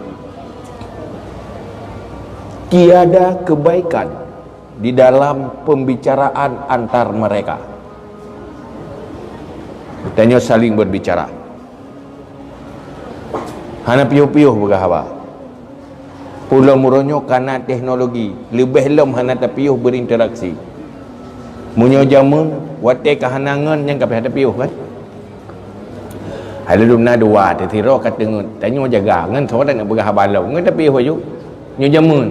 Tiada kebaikan di dalam pembicaraan antar mereka. Tanya saling berbicara. Hana piuh-piuh bergahawa. Pulau muronyo karena teknologi lebih lem hana tapiuh berinteraksi. Munyo jamun wate kahanangan yang kapih tapiuh kan. Halu na dua tetiro kata tanya jaga ngan thoda nak bergahawa lau ngan tapiuh aju. Nyo jamun.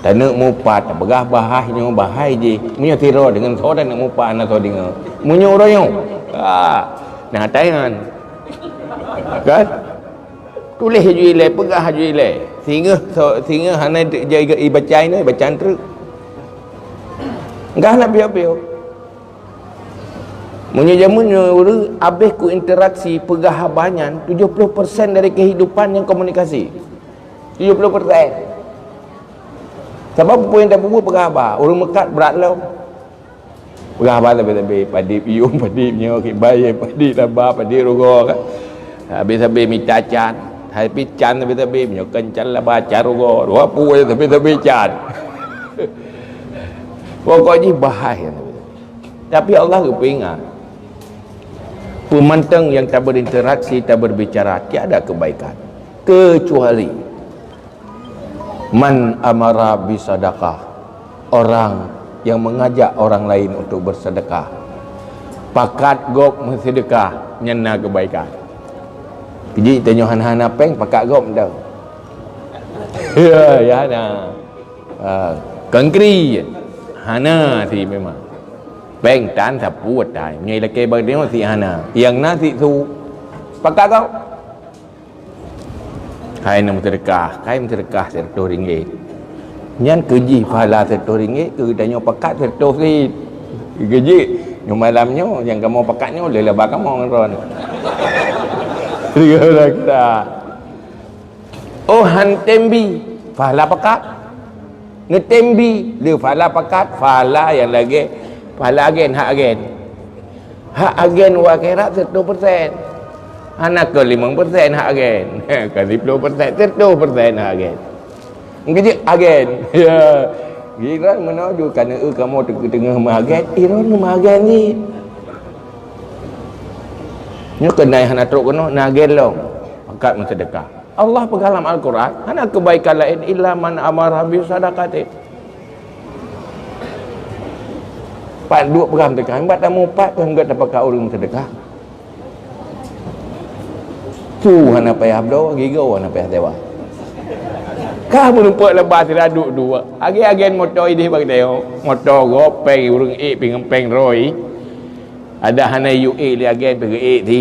Tanuk mupat begah bahah nyo bahai je. Munyo tiro dengan thoda nak mupat na thodinga. Munyo royo. Nah tayan. Kan? Tulis haju ilai, pegah haju ilai. Sehingga hana jaga bacaan ni, bacaan teruk. Enggak nak biar-biar. Munyo jamun habis ku interaksi pegah banyak 70% dari kehidupan yang komunikasi. 70%. Sebab apa yang tak buat pegah apa? Orang Mekat berat lah. Pegah apa tapi padi pium, padi nyo, bayi, padi labah, padi rogo kan. Habis-habis minta can. Tapi can tapi nyo kencan labah carogo. Dua puai tapi can. Pokoknya bahaya. Tapi Allah kepingat pemantang yang tak berinteraksi, tak berbicara, tiada kebaikan kecuali man amara bisadaqah, orang yang mengajak orang lain untuk bersedekah. Pakat gop bersedekah nyana kebaikan. Jadi tanya hana peng pakat gop dah. Ya hana. Kangkri hana thì memang. Peng tan sapu tai. Nyai leke bagdeo si hana. Yang nasi tu pakat gop. Hai nak sedekah, kai sedekah RM100. Nyan kerji pahala RM100 ke tanya pakat RM100 kerji nyo malamnya yang kamu pakatnya lelah kamu ngeron. Rigalah kita. Oh hantembi pahala pakat. Ngetembi le pahala pakat, pahala yang lagi pahala agen hak agen. Hak agen wa akhirat 100%. Anak ke 5% hak agen. Ke 10% 100% hak agen. Ngejek agen. Ya. Giran menuju kerana kamu tengah magen. Iron magen ni. Nya kena hana teruk kena nagen long. Pakat mensedekah. Allah pegalam Al-Quran, hana kebaikan lain illa man amara bi sadaqati. Pat dua peram sedekah, empat tamu pat enggak dapat ka urang sedekah. Tu hana payah berdoa, gigau hana payah dewa. Kah menumpuk lebar tidak duduk dua. Agen motor ini bagi dia. Motor gopeng urang pengempeng roi. Ada hana UE li agen pergi ti.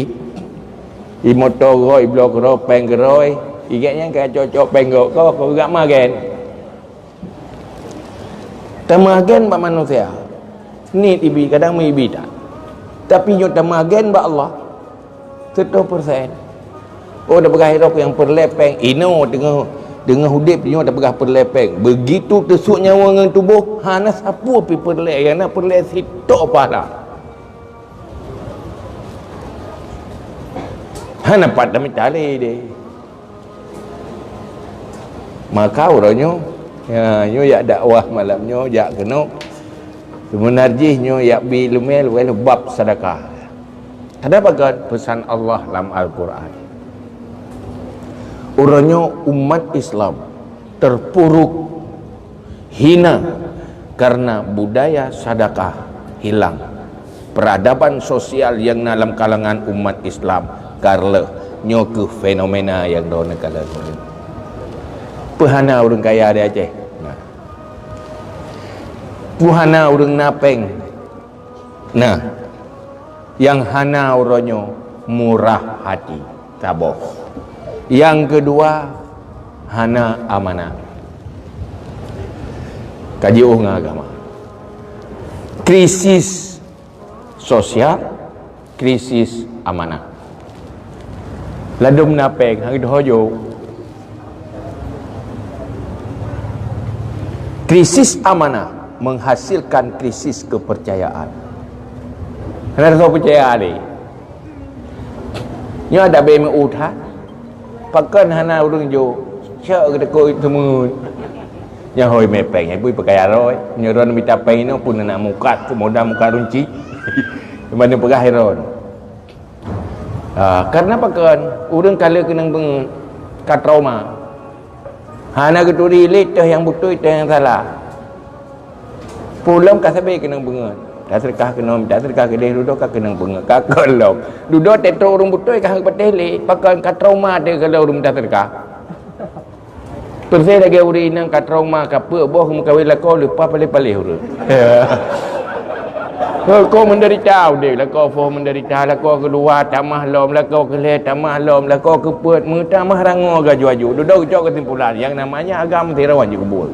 I motor roi blok roi peng roi. Igatnya ka cocok penggok kau gak magen. Tamagen ba manusia. Ni ibi kadang ibi tak. Tapi nyo tamagen ba Allah 100%. Oh dah bergaya yang perlepeng. Ino dengan hudip dia dah pegah perlepeng. Begitu tesuk nyawa dengan tubuh, hana sapu pi perlep, yang nak perlep sitok pahala. Hana pada mencari dia. Maka orangnya, ya, nyo yak dakwah malamnya, yak kena. Sebenarnya nyo yak bi lumel wel bab sedekah. Ada bagat pesan Allah dalam Al-Quran. Orangnya umat Islam terpuruk, hina karena budaya sedekah hilang. Peradaban sosial yang dalam kalangan umat Islam karena nyoke fenomena yang dona kala ini. Puhana orang kaya dia Aceh. Nah. Puhana orang napeng. Nah. Yang hana orangnya murah hati, tabah. Yang kedua, hana amanah. Kaji agama. Krisis sosial, krisis amanah. Ladum napeng hang dojo. Krisis amanah menghasilkan krisis kepercayaan. Kenapa tahu percaya ni? Nya ada BMU tha. Pakan hana urang jo. Cak kita koi temu. Nya hoi mepeng ai pui pakai aroi. Nya ron minta pai no pun nak mukat kemoda muka runci. Mana pegah heron. Karena pakan urang kala kena beng ka trauma. Hana keturi lit yang betul yang salah. Pulang ka sabe kena bengat. Dah sedekah kena minta sedekah ke dia duduk ka kena bengat. Ka kolok. Duduk tetro urang betul ka hang patih lit. Pakan ka trauma dia kalau urang minta sedekah. Persih lagi uri nang ka trauma ka pe boh mukawil lako lupa palih-palih urang. Kau menderita dia lako fo menderita lako kedua tamah lom lako kele tamah lom lako kepet mu tamah rango gaju-aju. Duduk cok kesimpulan yang namanya agama tirawan je kubur.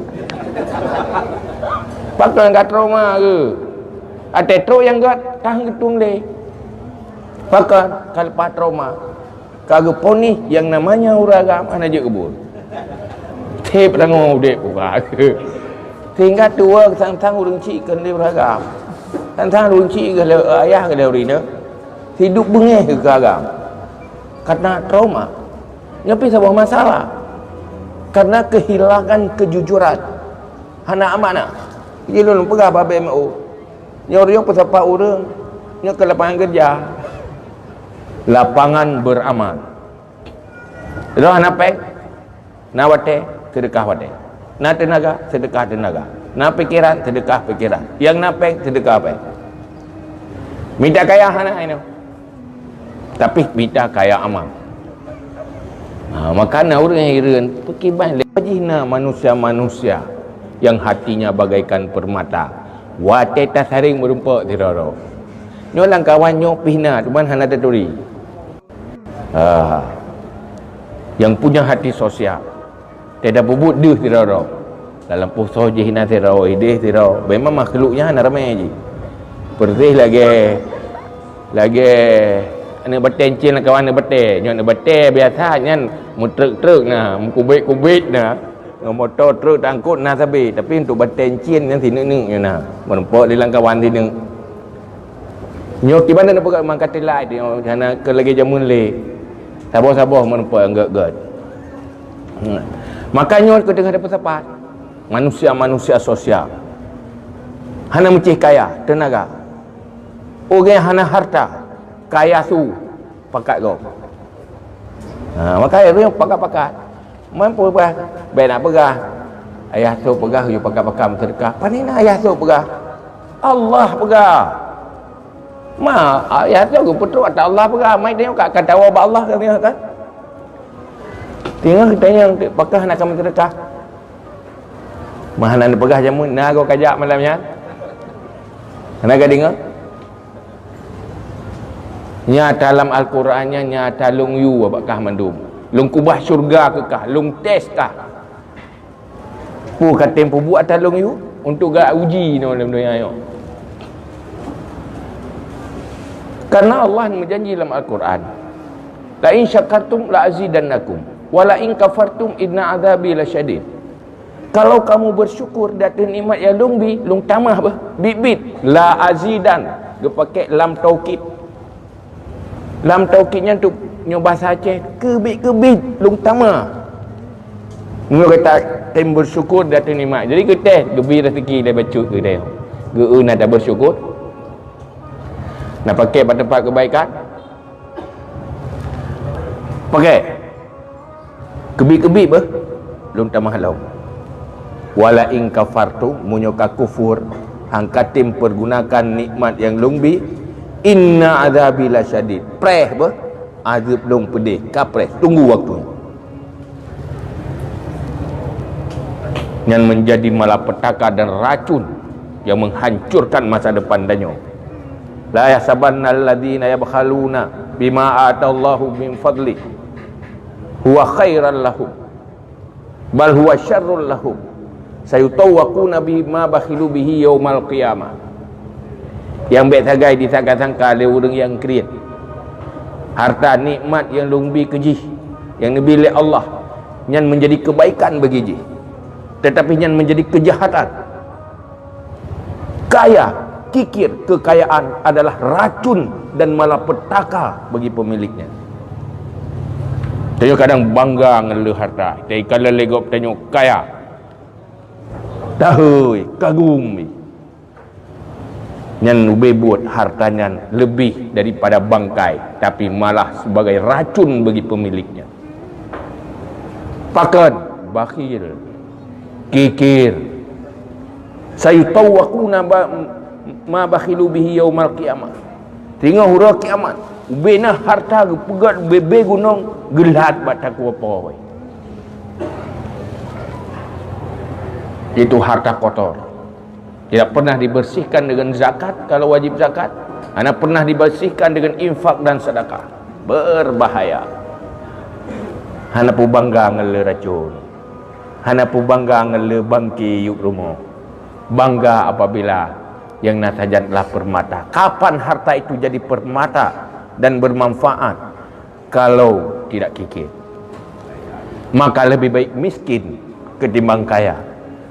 Pakai kat trauma ke? Ada tro yang gat tang getung le. Pakai kalpa trauma. Kagak poni yang namanya uragam ana je kubur. Tep rango dek buka. Tinggal tua sang-sang urang cik kan dia uragam. Sang-sang urang cik ke ayah ke dari dia. Hidup bengeh ke agam. Karena trauma. Nyapi sebuah masalah. Karena kehilangan kejujuran. Hana amanah. Jadi lu pegah apa BMO. Nyorong pesapa urang. Nya ke lapangan kerja. Lapangan beramal. Roh napek. Na wate sedekah wate. Na tenaga sedekah tenaga. Na pikiran sedekah pikiran. Yang napek sedekah apa? Minta kaya hana ini. Tapi minta kaya amal. Makanya orang yang ireun pekiban lejina manusia-manusia yang hatinya bagaikan permata. Wate tasaring merumpak tiraro. Nyolang kawan nyo pihna cuman hana taturi. Yang punya hati sosial. Tidak bubut deh tiraro. Dalam puso je hina tiraro, ide tiraro. Memang makhluknya hana ramai je. Pertih lagi ana betencin kawan ana bete. Nyo ana bete biasa nyan mutruk-truk nah, kubik-kubik nah. Motor truk angkut nah sabi tapi untuk betencin yang tineng-neng nah menempak di langkawan tineng nyo di mana nak pegang mangkatilai dia kana ke lagi jamun le sabar-sabar menempak enggak makanya ke dengar dapat sepat manusia-manusia sosial hana mencih kaya tenaga orang hana harta kaya su pakat go makanya dia pakat-pakat mampu pegah baik nak pegah ayah tu pegah you pakai-pakai sedekah panina ayah tu pegah Allah pegah ayah tu aku putu kata Allah pegah mai tengok kat kata wa Allah kan tengok kita yang pakai nak kamu sedekah mahana nak pegah jamun nah aku kajak malamnya nak dengar nya dalam al-Qurannya nya talung you apakah mandum lung kubah syurga ke kah lung test kah pu katem pu buat talung you untuk gak uji no dalam dunia yo karena Allah berjanji dalam Al-Quran la in syakartum la azidannakum wa la in kafartum inna adzabi lasyadid kalau kamu bersyukur datang nikmat yang lung tamah bah bit la azidan dia pakai lam taukid lam taukidnya untuk nyoba saja kebit lung tama mu kata tem bersyukur datang nikmat jadi kita gebi rezeki dia baca ke dia ge nak bersyukur nak pakai pada tempat kebaikan pakai kebit bah lung tamah law wala in kafartu munyoka kufur angkatim pergunakan nikmat yang lumbi inna azabi lasyadid preh bah azab long pedih kapres tunggu waktu yang menjadi malapetaka dan racun yang menghancurkan masa depan danyo la yasabanna alladhina yabkhaluna bima atallahu min fadli huwa khairan lahum bal huwa syarrul lahum sayutawaquna bima bakhilu bihi yaumal qiyamah yang baik sagai disangka-sangka oleh orang yang kriat harta nikmat yang lumbi kejih yang dibeli Allah yang menjadi kebaikan bagi jih tetapi yang menjadi kejahatan. Kaya, kikir, kekayaan adalah racun dan malapetaka bagi pemiliknya. Saya kadang bangga dengan harta. Tapi kalau legop tengok kaya, tahu, kagum. Yang lebih buat hartanya lebih daripada bangkai, tapi malah sebagai racun bagi pemiliknya. Pakan, bakhil, kikir. Saya tahu aku ma bakhilu bihi yaumal qiyamah. Tengok huruf kiamat. Ubena harta pegat bebe gunung gelat bataku apa wei. Itu harta kotor. Tidak pernah dibersihkan dengan zakat kalau wajib zakat. Hanya pernah dibersihkan dengan infak dan sedekah. Berbahaya. Hanya pu bangga ngele racun. Hanya pu bangga ngele bangki yuk rumah. Bangga apabila yang nasajatlah permata. Kapan harta itu jadi permata dan bermanfaat kalau tidak kikir? Maka lebih baik miskin ketimbang kaya.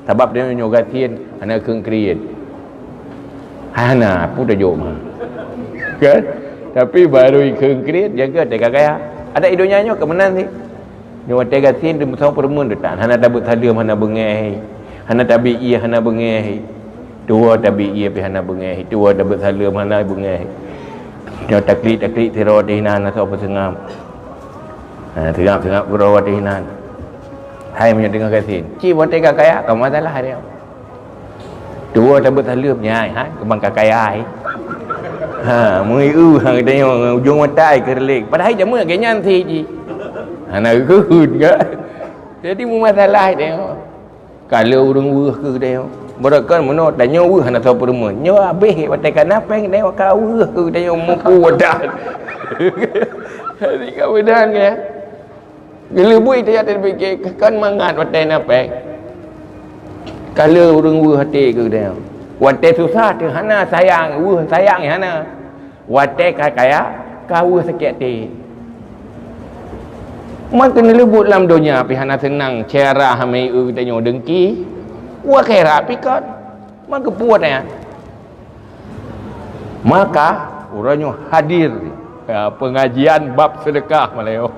Sebab dia nyogatin anak kengkriin. Hana pun dah jom. Kan? Tapi baru kengkriin jaga tega kaya. Ada idonya nyo ke mana ni? Nyo tega tin dem tau permun detan. Hana dabut hadir hana bengeh. Hana tabi ia hana bengeh. Dua tabi ia pi hana bengeh. Dua dabut hadir hana bengeh. Nyo taklik tiro dihinan atau apa sengam. Tengap gurau dihinan. Hai punya dengar kasin. Ci buat tega kaya kau masalah dia. Dua dabut hadir punya kembang kaya ai. Mui hang tengok ujung mata ai kerlik. Padahal jamu kenyan thi ji. Ana good ke. Jadi masalah dia. Kalau urang weuh ke dia. Berakan meno tanya weuh hana tahu perma. Nyo habis batai kana peng dia ka weuh ke dia mampu wadah. Jadi kawedan ke. Gelebui dia ada fikir kan mangat batai na peng. Kalau urang weuh hati ke dia. Watai susah tu hana sayang weuh sayang hana. Watai kaya ka weuh sakit hati. Maka kena lebut dalam dunia pi hana senang cara hamai tanya dengki. Wah kira pikot. Maka puat ya. Maka orangnya hadir pengajian bab sedekah malayo.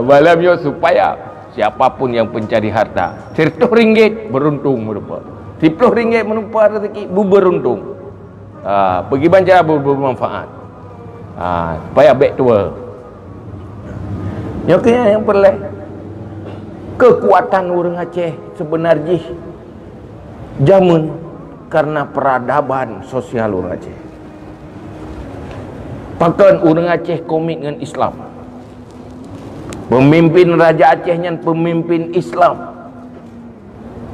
Malamnya supaya siapapun yang pencari harta, RM100 beruntung merupa. RM10 menumpa rezeki beruntung. Pergi banjar bermanfaat. Supaya baik tua. Yang perlu kekuatan orang Aceh sebenarnya jamun karena peradaban sosial orang Aceh. Pakan orang Aceh komit dengan Islam. Pemimpin Raja Aceh yang pemimpin Islam.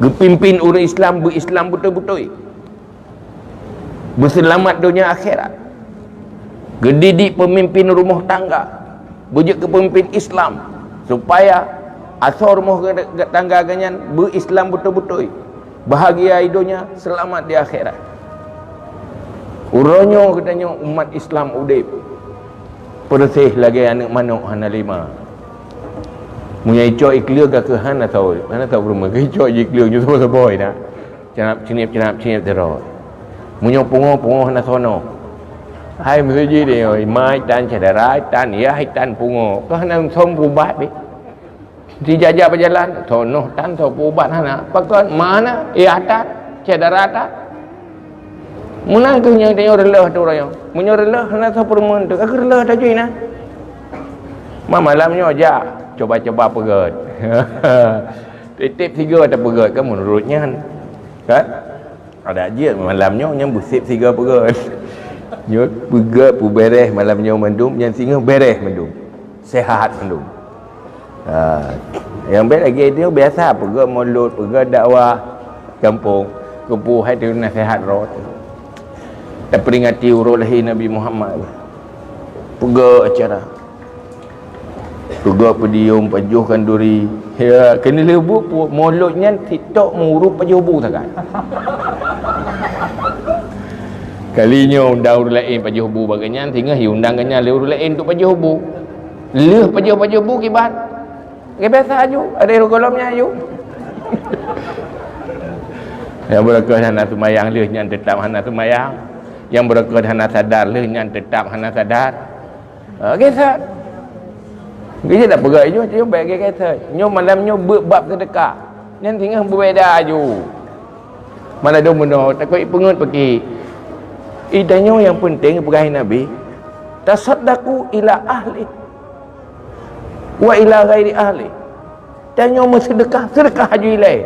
Gepimpin orang Islam berislam betul-betul. Berselamat dunia akhirat. Gedidik pemimpin rumah tangga. Bujuk ke pemimpin Islam supaya asal rumah tangga ganyan berislam betul-betul. Bahagia hidupnya, selamat di akhirat. Uronyo katanya umat Islam udip. Persih lagi anak manuk hana 5. Munya icok iklir ke hana tahu rumah ke icok iklir nyu boy dah. Cenap terus. Munya pungo hana sono. Hai mesti dia mai tan cedera tan ya hai tan pungo. Kau hana som ubat ni. Dijajak berjalan sono tan so ubat hana. Pakon mana atat cedera atat. Munang tu yang tengok relah tu orang. Munyo relah hana so permun tu. Aku relah dah cuy nah. Malamnya aja coba-coba pegat. Titip 3 ada pegat kan menurutnya kan. Ada aja malamnya yang busip 3 pegat. Nyut pegat pu beres malamnya mendum yang singa beres mendum. Sehat mendum. Yang baik lagi dia biasa pegat mulut, pegat dakwah kampung, kepu hai tu nasihat rot. Terperingati urut lahir Nabi Muhammad. Pegat acara. Pegat pedium pajuhkan duri. Ya, kena lebut mulutnya TikTok murup pajuh bu sangat. Kalinya undang orang lain pajuh bu bagainya tinggal undangannya le orang lain untuk pajuh bu. Leh pajuh bu kibat. Ke biasa aju, ada golomnya aju. Yang berakal hana semayang leh nyan tetap hana semayang. Yang berakal hana sadar leh nyan tetap hana sadar. Kisah. Kita tak pegang je macam baik kisah. Nyo malam nyo bab sedekah. Nyan tinggal berbeza ju. Mana ada benda takut pengut pergi. Idanyo yang penting pegang Nabi. Tasaddaqu ila ahli wa ila ghairi ahli. Tanya sedekah haji ilai.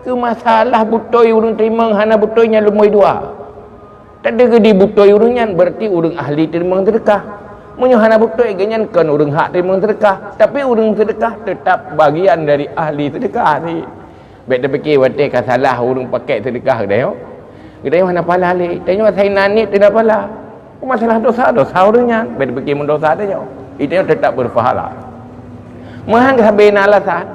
Ke masalah butoi urang terima hana butoinya lumoi dua. Tak ada gedi butoi urangnya berarti urang ahli terima sedekah. Munyo hana butoi ganyan kan urang hak terima sedekah. Tapi urang sedekah tetap bagian dari ahli sedekah ni. Baik dia fikir watik salah urang pakai sedekah ke dah. Kita hana pala ali. Tanya saya nani tidak pala. Masalah dosa orangnya. Baik dia fikir mendosa dia. Itu tetap berpahala. Mahan habis alasan.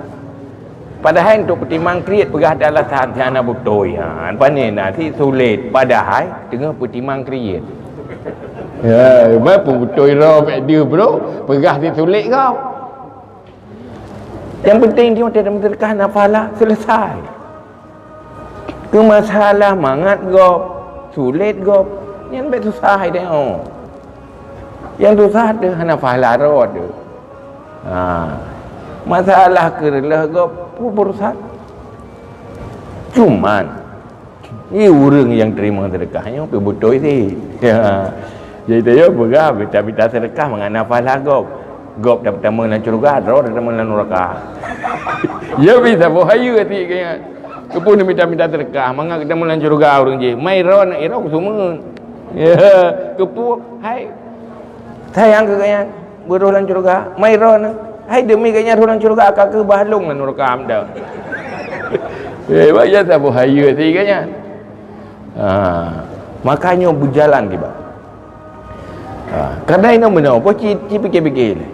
Padahal untuk pertimang kriat pegah ada alasan tiada butoi. Apa ni nanti sulit. Padahal tengah pertimang kriat. Ya, apa butoi roh dia bro. Pegah dia sulit kau. Yang penting dia tidak menterkah nafalah selesai. Ke masalah mangat gop, sulit gop. Yang baik susah dia. Yang susah dia nafalah roh dia. Masalah kerela gop berusaha. Cuman ni orang yang terima sedekahnya pergi butoi sih. Ya. Jadi dia pegah minta sedekah mengenai nafalah gop. Gop dah pertama dalam syurga, roh dah pertama dalam neraka. Ya bisa bahaya hati kaya. Kepun minta sedekah, mangga kita dalam syurga orang je. Mai roh nak irau semua. Ya, kepun hai. Sayang ke kaya beroh dalam syurga, mai roh nak. Hai demi kaya roh dalam syurga akak ke bahalung dalam neraka amda. Ya tak bahaya hati kaya. Makanya berjalan tiba. Kadang ini benar, apa fikir-fikir ni.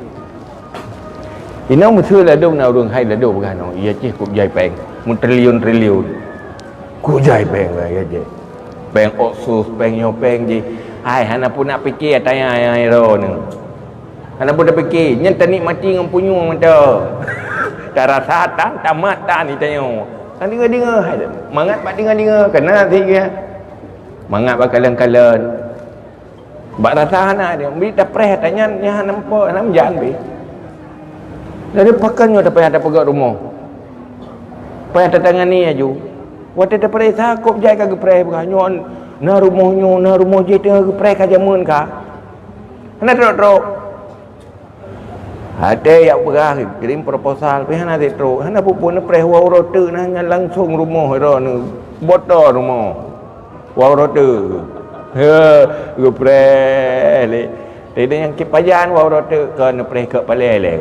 Ini mesti ladung na urang hai ladung bukan. Ia cih kup jai peng, triliun. Ku jai peng ya je. Peng oksus, peng nyo peng je. Hai hana pun nak fikir tanya ai ro ni. Hana pun dah fikir, nyen tanik mati ngam punyu mata. Tak rasa tamat tak ni tanya. Kan dengar hai. Mangat pak dengar kena sikit. Mangat bakalan-kalan. Bak rasa anak dia, beri dah preh tanya nya nampak nam jan be. Dari pakannya dah payah dah pegak rumah. Payah tangan ni aju. Waktu dah preh sakop jai ka preh bukannya na rumah je tengah preh ka jamun ka. Ana trok. Ada yang perah kirim proposal pe hana de trok. Hana pupun preh wa rote na langsung rumah ro ni. Botol rumah. Wa rote. Geprele. Tidak yang kipajan wau rote ke nepre ke palai le.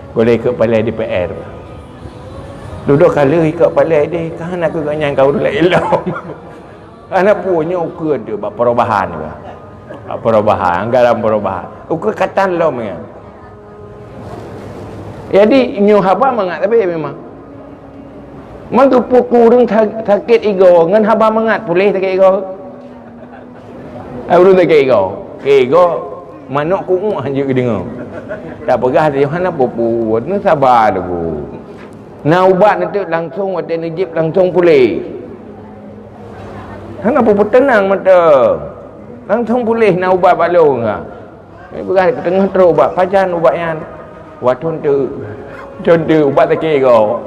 Boleh ke palai DPR. Duduk kali ke palai dia kan nak ke ganyan kau dulu elok. Anak punya ukur tu bab perubahan ke. Perubahan, anggaran perubahan. Ukur katan lo memang. Jadi nyu haba mangat tapi memang. Mangku pukul urang sakit ego ngan haba mangat boleh sakit ego. Urang tak ego. Ego manuk ku hanya dengar. Tak pegah dia hana pupu, ni sabar tu. Na ubat nanti langsung ada Najib langsung pulih. Hana pupu tenang mata. Langsung pulih na ubat balong ah. Pegah ke tengah terus ubat pajan ubat yang watun tu. Contoh ubat tak ego.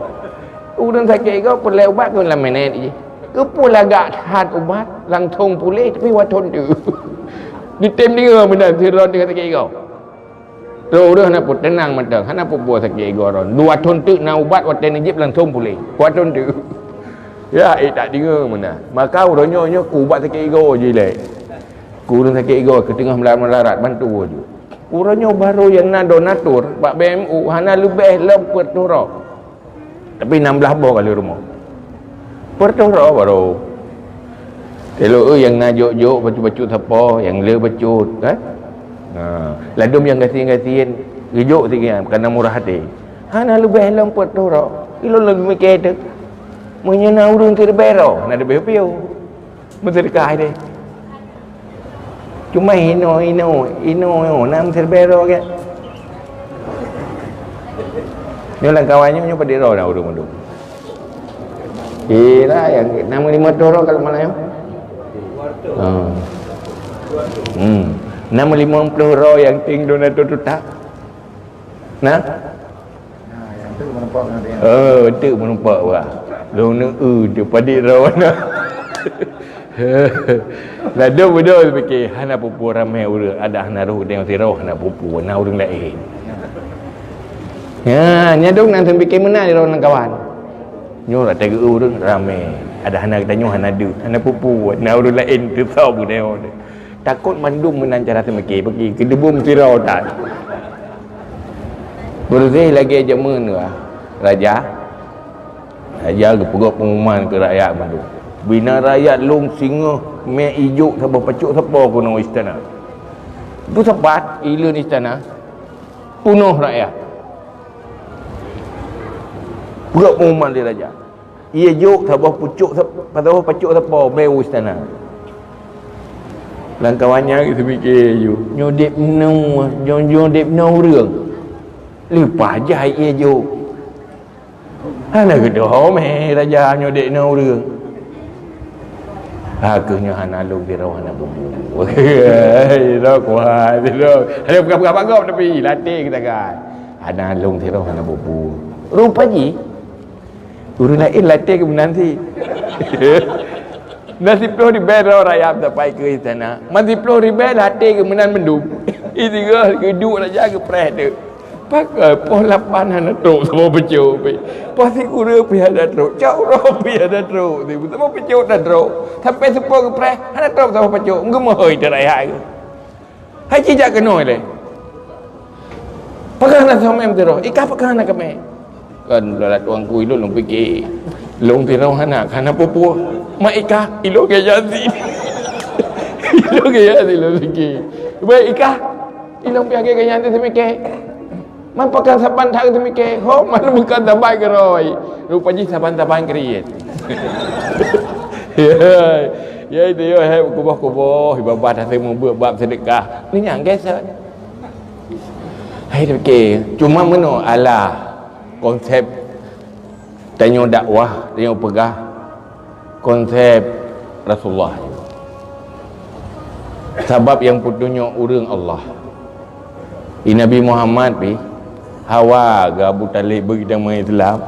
Urang sakit ego pulih ubat pun 5 minit je. Kepul agak tahan ubat langsung pulih tapi watun tu. Di tem dia benar siron dengan sakit ego. Terus dah nak pun tenang mata. Hana pun buat sakit ego ron. Dua ton tu na ubat watun Najib langsung pulih. Watun tu. Ya, tak dengar mana. Maka urangnya ku ubat sakit ego je le. Ku urang sakit ego ke tengah melarat bantu je. Urangnya baru yang nak donatur, Pak BMU hana lebih lepet tu ro. Tapi 16 bor kali rumah. Pertoro baru. Elok yang najuk-juk bacu-bacu siapa, yang le bacut kan? Ladum yang gasin-gasin gejuk sikit kerana murah hati. Hana lebih lempet tu ro. Ilo lebih mikir tu. Menyena urang terbero, nak lebih piu. Bersedekah dia. Cuma ino nam terbero ke. Ni lang kawannya pada ro na urang-urang. Kira yang nama 500 orang kalau mana yang? Nama 50 orang yang tinggal tu tak? Nah? Yang tu menampak dengan dia. Oh, tu menampak wah. Lona tu padik rawana. Lalu bodoh fikir hana pupu ramai urang ada hana roh dengan tiroh hana pupu na urang lain. Ya, nyadung nang fikir mana di orang kawan. Nyo lah tega urang ramai. Ada hana kita nyo hana du, hana pupu na urang lain tu tahu dia. Takut mandum menan cara semeki pergi ke debum tirau tak. Berzih lagi aja mana raja. Raja ke perut pengumuman ke rakyat mandum. Bina rakyat long singa me ijuk sabah pacuk siapa kono istana. Tu sepat ilun istana. Punuh rakyat. Perut pengumuman dia raja. Ia juk sabah pucuk sabah pacuk siapa me istana. Lang kawannya kita fikir you nyodip no nyodip no urang lupa jai ia jo hana gedoh me raja nyodip no urang akhirnya hana lu di rawana bubu ro kuat ro ada berapa gop tapi latih kita kan hana lu di rawana bubu rupanya urang lain latih ke nanti Nasib puluh ribu rakyat sampai ke istana. Nasib puluh ribu hati ke menan mendung. Itu ke duduk raja ke preh tu. Pakai poh lapan hana truk sama pecuk. Poh si kura pi ada truk. Cak roh pi ada truk. Sama pecuk dah truk. Sampai sepuluh ke preh hana truk sama pecuk. Ngemoi tu rakyat ke. Hai cicak kena le. Pakai hana sama em terus. Ikah pakai hana kami. Kan dalam tuang kui lu fikir. Long tirau hana kana pupu mak ika ilo ke jadi ilo ke jadi lo fikir baik ika ilo pi age ke jadi semike man pakan saban tak semike ho man bukan tabai ke roi rupanya saban taban kriet ya itu yo hai kubah ibabat hati mau buat bab sedekah ni yang geser hai fikir cuma meno ala konsep tanya dakwah, tanya pegah konsep Rasulullah. Sebab yang petunjuk urang Allah. Nabi Muhammad pi Hawa ke Abu Talib bagi nama Islam.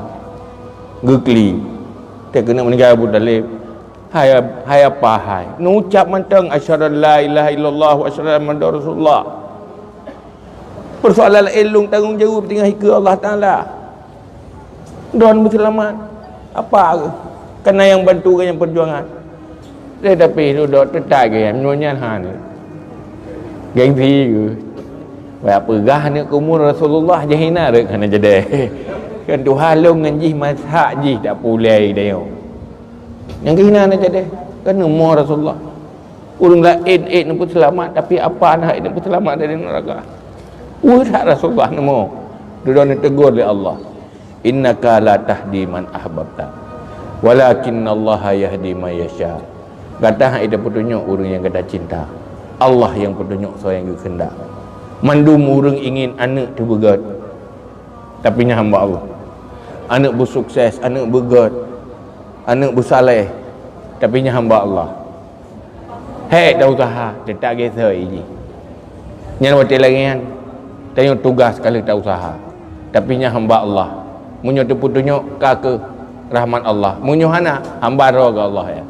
Gekli. Tak kena meninggal Abu Talib. Hai apa hai? Nucap mantang asyhadu la ilaha illallah wa asyhadu anna muhammadar rasulullah. Persoalan elung tanggungjawab tinggal ke Allah Taala. Don berselamat apa ke kena yang bantu yang perjuangan tetapi tu dok tetak ke menonyan han gengsi ke apa gah ni umur Rasulullah jahina rek kana jade kan tu halung nganji masak ji tak pulai dia yang kena nak jade kan umur Rasulullah urang lain ni pun selamat tapi apa nak ni pun selamat dari neraka tak Rasulullah namo duduk ni tegur oleh Allah innaka la tahdi man ahbabta walakinallaha yahdi man yasha. Kata hak ada petunjuk orang yang kata cinta. Allah yang petunjuk seorang yang kehendak. Mandum orang ingin anak tu begat. Tapi nya hamba Allah. Anak bersukses, anak begat, anak bersaleh. Tapi nya hamba Allah. Hei dah usaha, tak geser ini. Nya buat lagian. Tanya tugas kali tak usaha. Tapi nya hamba Allah. Munyo tu petunjuk ke rahmat Allah. Munyo hana hamba roh ke Allah ya.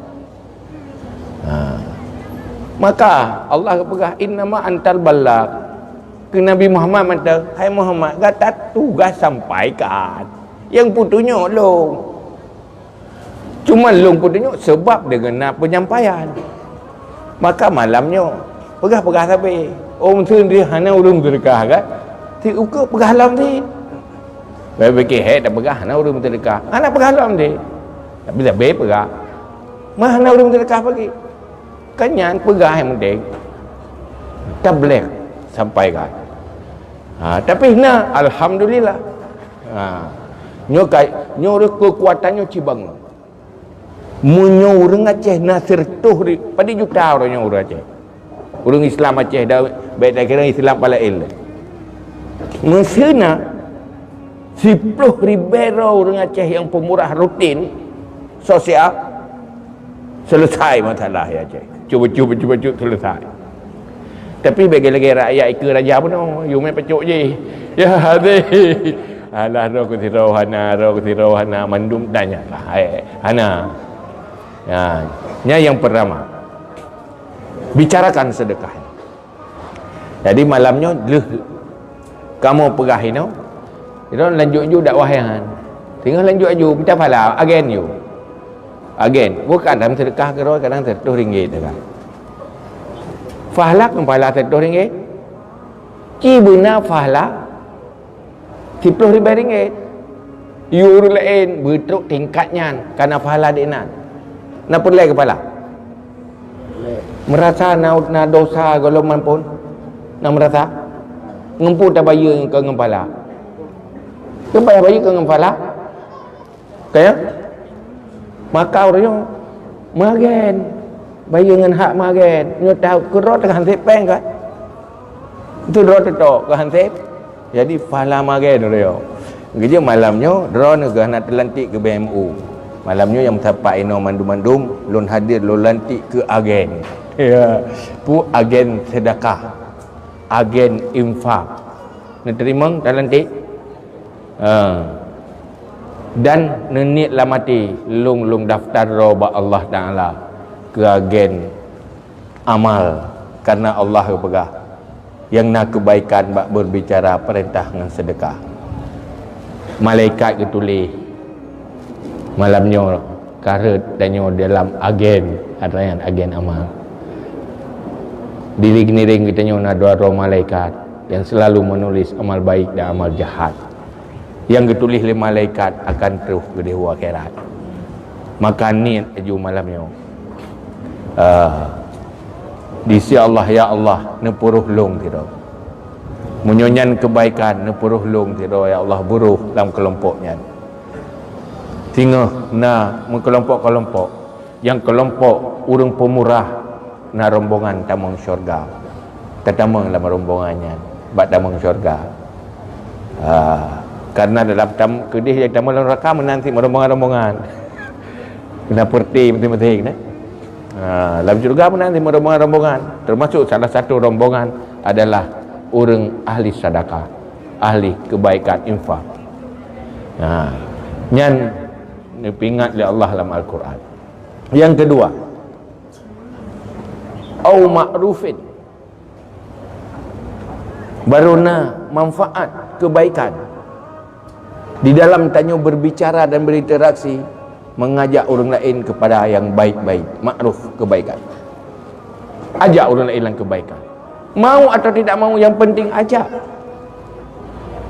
Maka Allah kepegah innama antal balagh. Ke Nabi Muhammad mata, hai Muhammad, kata tugas sampaikan. Yang petunjuk long. Cuma long petunjuk sebab dengan penyampaian. Maka malamnya pegah-pegah sampai. Sendiri hana urung sedekah kan. Ti ukur pegah lam ni. Baik tak pegah nak urung sedekah. Anak pegah lam dia. Tapi tak baik pegah. Mana urung sedekah pagi. Kanyan pegah yang penting. Tabligh sampaikan. Tapi na alhamdulillah. Nyo kekuatannya cibang. Munyo urang Aceh nasir tuh di pada juta orang urang Aceh. Urang Islam Aceh dah baik dah kira Islam palail. Mesina 10,000 orang Aceh yang pemurah rutin sosial, selesai masalah ya cik. Cuba selesai. Tapi bagi lagi rakyat ikut raja pun you main pecuk je. Ya hadis. Alah roh kutirohana mandum tanyalah. Hana. Ya, yang pertama. Bicarakan sedekah. Jadi malamnya kamu perahin no. Kita lanjut dakwah yang. Tinggal lanjut aju minta pahala again you. Again, bukan dalam sedekah ke roh kadang RM100 tu kan. Pahala kan pahala RM100. Cibuna pahala RM10,000. You lain betul tingkatnya karena pahala dinan. Nak perlai kepala. Merasa na dosa golongan pun. Nak merasa ngempu tak bayar ke ngempala. Ke bayar ke ngempala. Kaya makau dia magen bayar dengan hak magen nyo tahu kerot dengan hansip peng kan itu drone tu ke hansip jadi pahala magen dia kerja malamnya drone ke nak terlantik ke BMU malamnya yang tapak ino mandum-mandum lon hadir lon lantik ke agen ya pu agen sedekah agen infak nak terima terlantik dan nenek lah mati lung daftar roba Allah Ta'ala ke agen amal karena Allah pegah yang nak kebaikan bak berbicara perintah dengan sedekah malaikat ketulis malamnya karet danyo dalam agen ada yang agen amal diring-niring kita nyo dua roh malaikat yang selalu menulis amal baik dan amal jahat yang ditulis oleh malaikat akan terus ke dewa akhirat. Maka ni aju malamnya. Disi Allah ya Allah nepuruh long tiro. Menyonyan kebaikan nepuruh long tiro ya Allah buruh dalam kelompoknya. Tinggal na mengkelompok-kelompok yang kelompok urang pemurah na rombongan tamang syurga. Tetamang dalam rombongannya bak tamang syurga. Karena dalam kedih yang tamu dalam neraka menanti rombongan-rombongan. Kena perti penting-penting dalam syurga menanti rombongan-rombongan. Termasuk salah satu rombongan adalah orang ahli sedekah, ahli kebaikan infak. Nyan dipingat oleh Allah dalam Al-Quran. Yang kedua, au ma'rufin, baruna manfaat kebaikan. Di dalam tanya berbicara dan berinteraksi mengajak orang lain kepada yang baik-baik, makruf kebaikan. Ajak orang lain dalam kebaikan. Mau atau tidak mau yang penting ajak.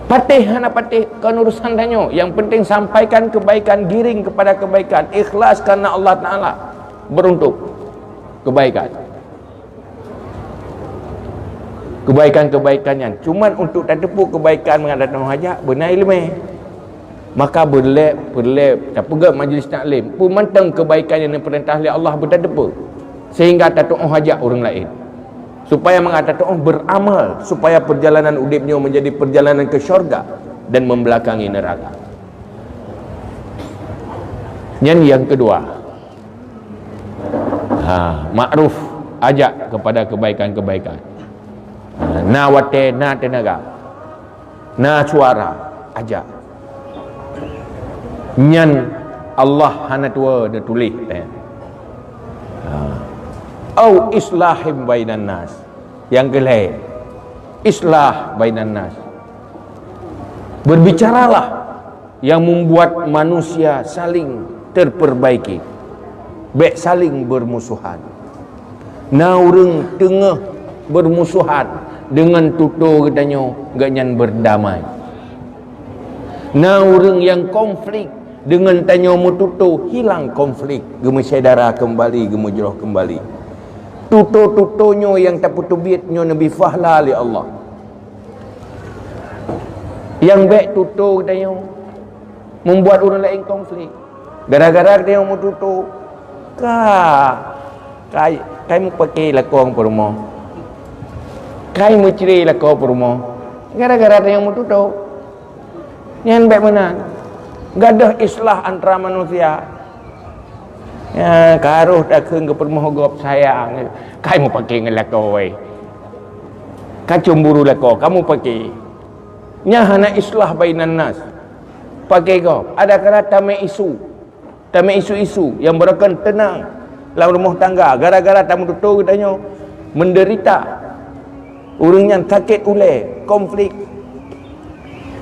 Patih hana patih kan urusan tanya. Yang penting sampaikan kebaikan, giring kepada kebaikan, ikhlas karena Allah Taala beruntuk kebaikan. Kebaikan-kebaikannya cuman untuk tak tepu kebaikan menghadap hajat benar ilmu. Maka berlep tak pegang majlis taklim pun mantang kebaikan yang diperintah oleh Allah berdepa sehingga tak tahu hajat orang lain supaya mengatakan beramal supaya perjalanan udipnya menjadi perjalanan ke syurga dan membelakangi neraka. Yang kedua, makruf, ajak kepada kebaikan-kebaikan. Na wate na tenaga na suara ajak. Nyan Allah hana tua dia tulis au islahim bainan nas. Yang kelai islah bainan nas, berbicaralah yang membuat manusia saling terperbaiki, baik saling bermusuhan. Na urang tengah bermusuhan dengan tutur katanya ganyan berdamai. Na urang yang konflik dengan tanya mututu hilang konflik, gemu saudara kembali, gemu jauh kembali. Tutu-tutunya yang tak putubitnya Nabi fahla li Allah. Yang baik tutu katanya membuat orang lain konflik. Gara-gara dia mututu kai mu pakai lakong perumo. Kai mu ciri lakong perumo. Gara-gara dia mututu. Yang baik mana? Gadah islah antara manusia. Ya, karuh tak keung ke permohogop sayang. Kai mau pakai ngelako wei. Ka cemburu lako, kamu pakai. Nya hana islah bainan nas. Pakai kau. Ada kala tame isu-isu yang berakan tenang dalam rumah tangga gara-gara tamu tutu katanya menderita. Urang yang sakit ulai, konflik.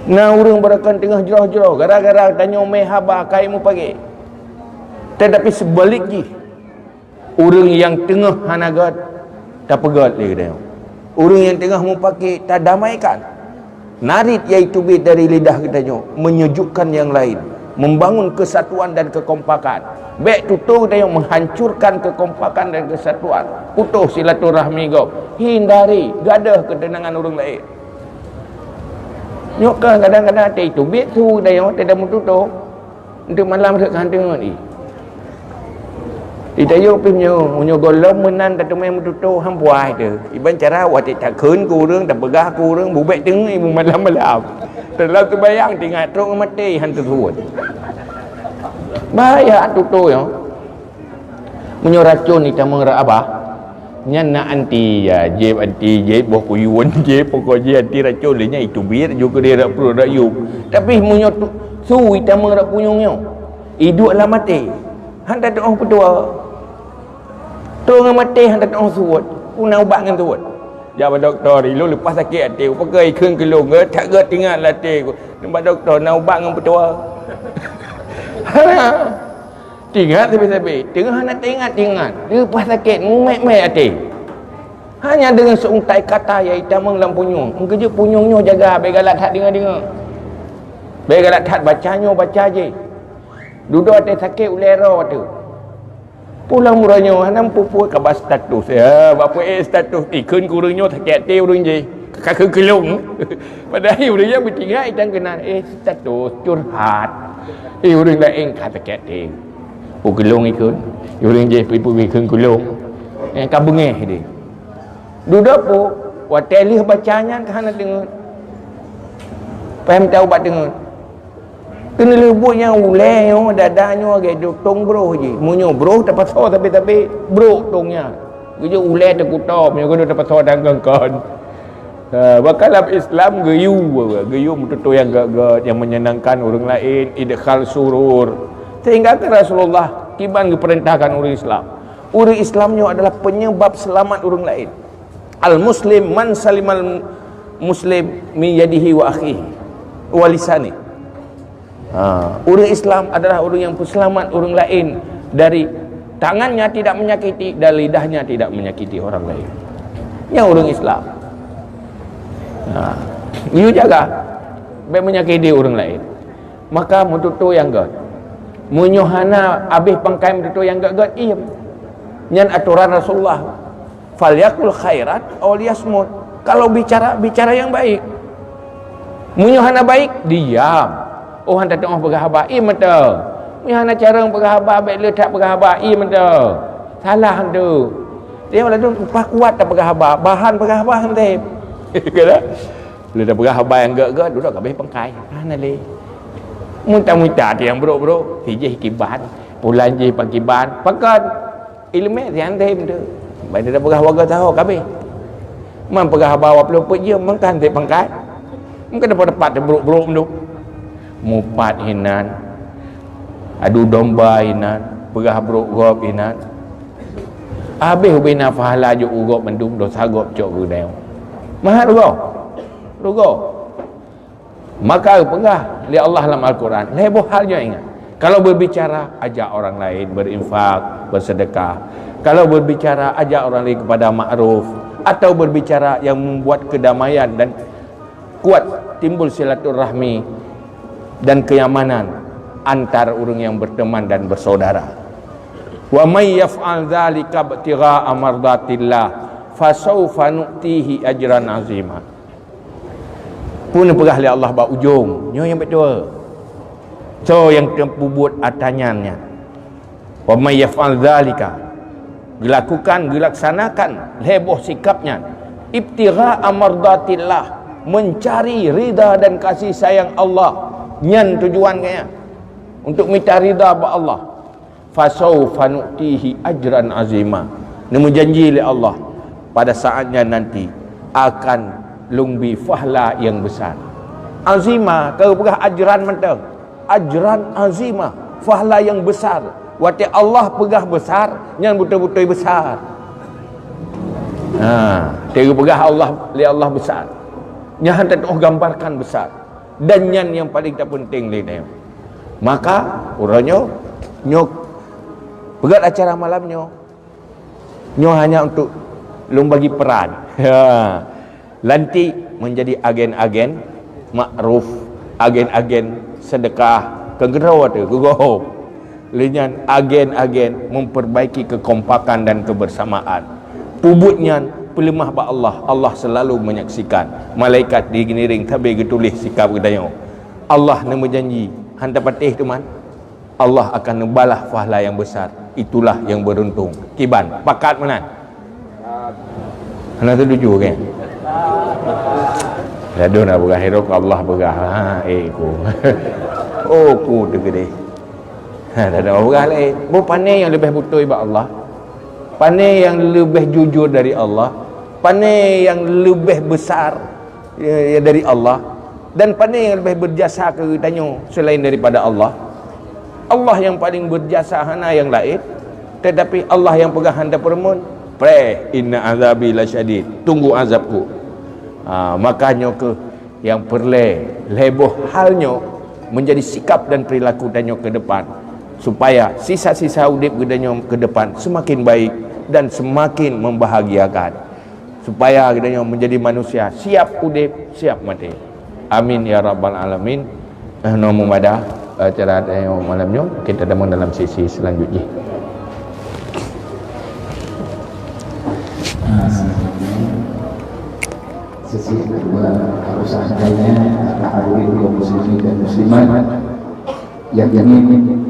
Nah urang berakan tengah jerah-jerah gara-gara tanya mai haba kai mu pakai. Tetapi sebaliknya orang yang tengah hanagat tak pegat dia kata. Orang yang tengah mau pakai tak damaikan. Narit iaitu bit dari lidah katanya, menyejukkan yang lain, membangun kesatuan dan kekompakan. Baik tutur katanya menghancurkan kekompakan dan kesatuan. Putus silaturahmi kau. Hindari gadah ketenangan orang lain. Nyok kadang-kadang ada itu bit tu katanya tidak mau tutup. Untuk malam dekat tengok ni. Tidak yo punya golong menan tak temui mututu hampuai tu. Iban cara awak tak keun ku urang tak begah ku urang bubek teng ibu malam-malam. Terlalu terbayang tinggal teruk mati hantu suut. Bahaya tutu yo. Munyo racun ni tamang ra abah. Nyan na anti ya, jeb anti jeb boh kuyuan jeb pokok je anti racun le nya itu biar juga dia rak perlu rak yu. Tapi munyo suwi tamang ra punyongyo. Hidup lah mati. Handa tak orang petua. Tengah mati handa tak orang suut. Una ubat dengan suut. Jawab doktor dulu lepas sakit hati. Pakai keung kelung ke tak ke tinggal latih. Nampak doktor nak ubat dengan petua. Tinggal tapi tengah nak tinggal. Lepas sakit mumet-met hati. Hanya dengan seuntai kata yang hitam dalam punyung. Kerja punyungnya jaga. Begalat hat dengar-dengar. Begalat hat bacanya baca je. Duduk atas sakit ulera tu. Pulang murahnya hanam pupu kabar status. Ya, bapa status ikun kurangnya sakit hati urang je. Kakak kelung. Padahal urangnya bertiga itang kena status curhat. Urang lain kata sakit hati. Pu kelung ikun. Urang je pipu ikun kelung. Kabengeh dia. Duduk pu watelih bacanya kan dengar. Paham tahu bat dengar. Kena lebutnya uleh dadanya agak tong bro je. Munyo bro tak pasal tapi bro tongnya. Kerja uleh tak kuta punya kena tak pasal dangkan. Bakalah Islam geyu betul yang gagat yang menyenangkan orang lain, idkhal surur. Sehingga ke Rasulullah kiban diperintahkan orang Islam. Orang Islamnya adalah penyebab selamat orang lain. Al muslim man salimal muslim min yadihi wa akhihi wa lisani. Orang Islam adalah orang yang selamat orang lain dari tangannya tidak menyakiti dan lidahnya tidak menyakiti orang lain. Ini orang Islam. You jaga baik menyakiti orang lain. Maka mututu yang gad. Munyohana habis pangkai mututu yang gad iem. Nyan aturan Rasulullah. Falyakul khairat aw liyasmut. Kalau bicara yang baik. Munyohana baik diam. Oh handa tengah berkhabar betul. Mi hana cara berkhabar baik letak berkhabar betul. Salah handa. Dia malah tu kuat tak berkhabar, bahan berkhabar handa. Kata le dah berkhabar yang gak duduk habis pangkai. Mana le? Muntah dia yang bro hijih kiban, pulan je pakiban, pakat ilmu yang handa betul. Baik dia dah berkhabar tahu habis. Man berkhabar apa peluput je mangkan dia pangkai. Mungkin dapat bro tu. Mupat hinan, adu domba hinan, perah brok gop hinan. Habis bina fahala jo ugop mendum dosa gop cok gudang. Mahal rugo. Maka perah li Allah dalam Al-Quran. Leboh halnya ingat. Kalau berbicara ajak orang lain berinfak, bersedekah. Kalau berbicara ajak orang lain kepada ma'ruf atau berbicara yang membuat kedamaian dan kuat timbul silaturahmi dan kenyamanan antar orang yang berteman dan bersaudara. Wa may yaf'al dzalika ibtigha'a mardatillah fasawfa nu'tihi ajran 'azima. Pun perah li Allah ba ujung, nyo yang betul. So yang tempu buat atanyannya. Wa may yaf'al dzalika, dilaksanakan heboh sikapnya ibtigha'a mardatillah, mencari ridha dan kasih sayang Allah. Nyan tujuan kaya untuk minta ridha kepada Allah. fasawfa nu'tihi ajran azima. Nemu janji oleh Allah pada saatnya nanti akan lumbi fahla yang besar. Azima kalau pegah ajran mata. Ajran azima, fahla yang besar. Wati Allah pegah besar, yang betul-betul besar. Dia pegah Allah, li Allah besar. Yang hendak gambarkan besar. Dan yang paling tak penting ni. Maka orangnya nyok pegat acara malamnya. Nyo hanya untuk lum bagi peran. Lanti menjadi agen-agen makruf, agen-agen sedekah, kegerau tu, kegoh. Lenyan agen-agen memperbaiki kekompakan dan kebersamaan. Pubutnya pelemah ba Allah. Allah selalu menyaksikan. Malaikat diginiring tabe getulis sikap gedanya. Allah nama janji, hanta patih tu man. Allah akan membalah pahala yang besar. Itulah yang beruntung. Kiban, pakat mana? Hana setuju kan? Lalu nak berah hero Allah berah. Ku. Oh ku tegede. Dah ada orang lain. Bu pandai yang lebih betul ibad Allah. Pandai yang lebih jujur dari Allah. Pandai yang lebih besar dari Allah. Dan pandai yang lebih berjasa ke tanya selain daripada Allah. Allah yang paling berjasa hana yang lain. Tetapi Allah yang pegang handa permun. Inna azabi lasyadid. Tunggu azabku. Makanya ke yang leboh halnya menjadi sikap dan perilaku danyo ke depan, supaya sisa-sisa udip gedanyo ke depan semakin baik dan semakin membahagiakan, supaya gedanyo menjadi manusia siap udip, siap mati. Amin ya rabbal alamin. Nomo madah acara malamnya kita damang dalam sesi selanjutnya. Sesi kedua, harus seandainya para hadirin kaum muslimin dan muslimat yang ingin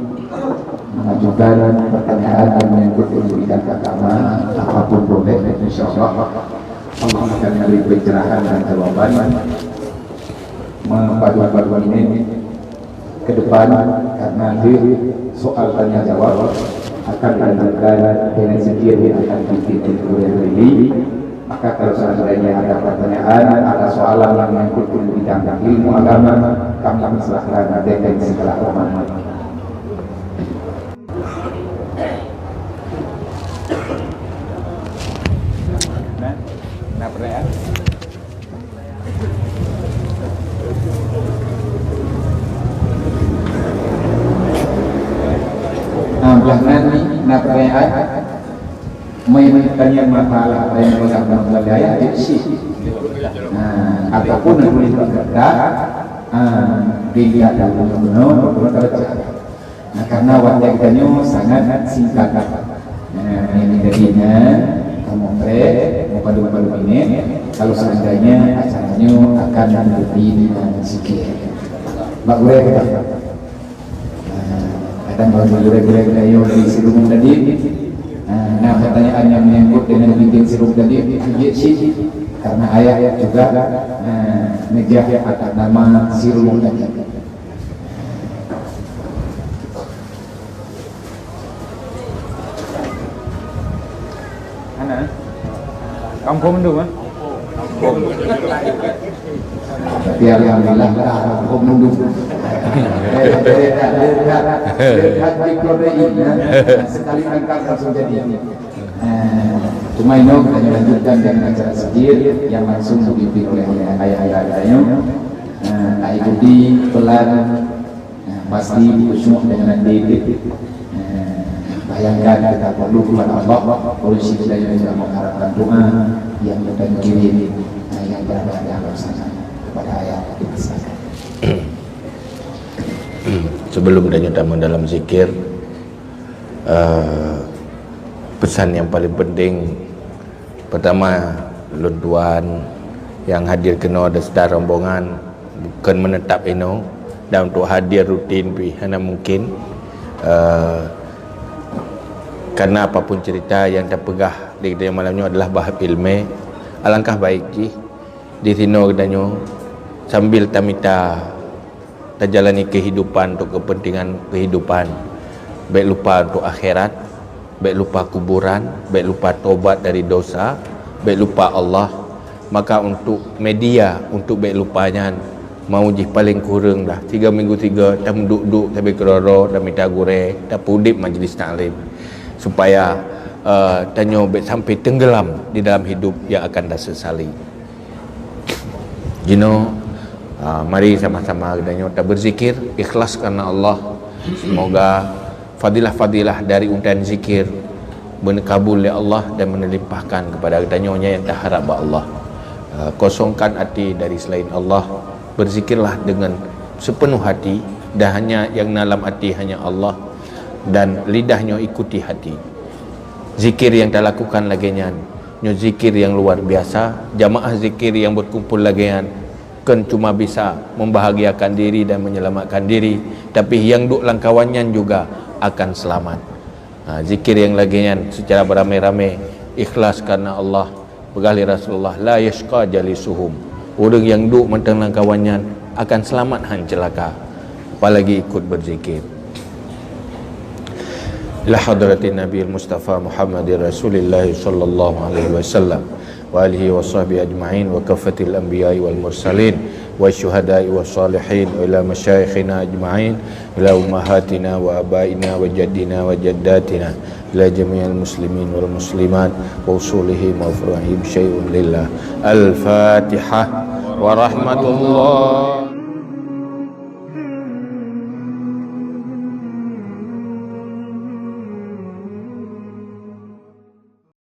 mengajukan pertanyaan dan menyangkut pendidikan agama, apapun boleh, insyaallah Allah akan memberi pencerahan dan jawaban mengpaduan ini ke depan, karena di soal tanya jawab akan dilanjutkan dengan zikir yang akan dipimpin oleh Lili. Maka kalau seandainya ada pertanyaan, ada soalan yang menyangkut bidang ilmu agama, kami serahkan dengan segala hormat. Belakangan ni nak pertanyaan menanya masalah yang berkaitan dengan daya diksi, ataupun yang boleh berkata dia dalam benar berbaca. Karena waktunya sangat singkat. Ini jadinya kamu mau padu-padu ini. Kalau seandainya acaranya akan lebih sikit. Mbak Gure kata. Kadang kalau Gure yang dari sebelum tadi. Nah, pertanyaan yang menyangkut dengan bikin sirup tadi sih, karena ayat juga negah atas nama sirup tadi. Ana, kampung dulu kan? Tapi alhamdulillah kampung dulu. Sekali angkat langsung jadi. Cuma ini kita lanjutkan dengan acara sejir yang langsung dipimpin oleh ayah-ayahnya. Ikuti pelan, pasti khusyuk dengan diri. Bayangkan kita perlu kepada Allah, polisi kita yang sudah mengharapkan doa yang kita kirim, yang berada di alam sana kepada ayah kita sekalian. Sebelum dan utama dalam zikir, pesan yang paling penting pertama, luntuan yang hadir kena ada sedar rombongan bukan menetap ino, dan untuk hadir rutin hanya mungkin karena apapun cerita yang terpegah di kedai malamnya adalah bahas ilmu. Alangkah baik di sini kedanyo sambil tamita terjalani kehidupan untuk kepentingan kehidupan, baik lupa untuk akhirat, baik lupa kuburan, baik lupa tobat dari dosa, baik lupa Allah. Maka untuk media untuk baik lupanya mau je paling kurang dah 3 minggu 3 dah duduk tapi keroro dah minta gore dah pudip majlis taklim supaya tanya baik sampai tenggelam di dalam hidup yang akan dah sesali. Mari sama-sama kita tak berzikir ikhlas karena Allah. Semoga fadilah-fadilah dari untayan zikir berkabul oleh Allah dan menelimpahkan kepada kita yang tak harap Allah. Kosongkan hati dari selain Allah, berzikirlah dengan sepenuh hati dan hanya yang dalam hati hanya Allah dan lidahnya ikuti hati. Zikir yang tak lakukan laginya zikir yang luar biasa. Jamaah zikir yang berkumpul lagian kan cuma bisa membahagiakan diri dan menyelamatkan diri, tapi yang duk langkawannya juga akan selamat. Zikir yang laginya secara beramai-ramai ikhlas karena Allah. Begali Rasulullah la yashqa jalisuhum, orang yang duk mentang langkawannya akan selamat han celaka, apalagi ikut berzikir. Ila hadratin Nabi Mustafa Muhammadir Rasulillah sallallahu alaihi wasallam wa alihi wa sahbihi ajma'in wa kafatil anbiya'i wal mursalin wa syuhada'i wa salihin wa ila masyayikhina ajma'in ila ummahatina wa abaina wa jaddina wa jaddatina ila jami'al muslimin wal muslimat wa usulihim wa furu'ihim syai'un lillah. Al-Fatihah wa rahmatullah.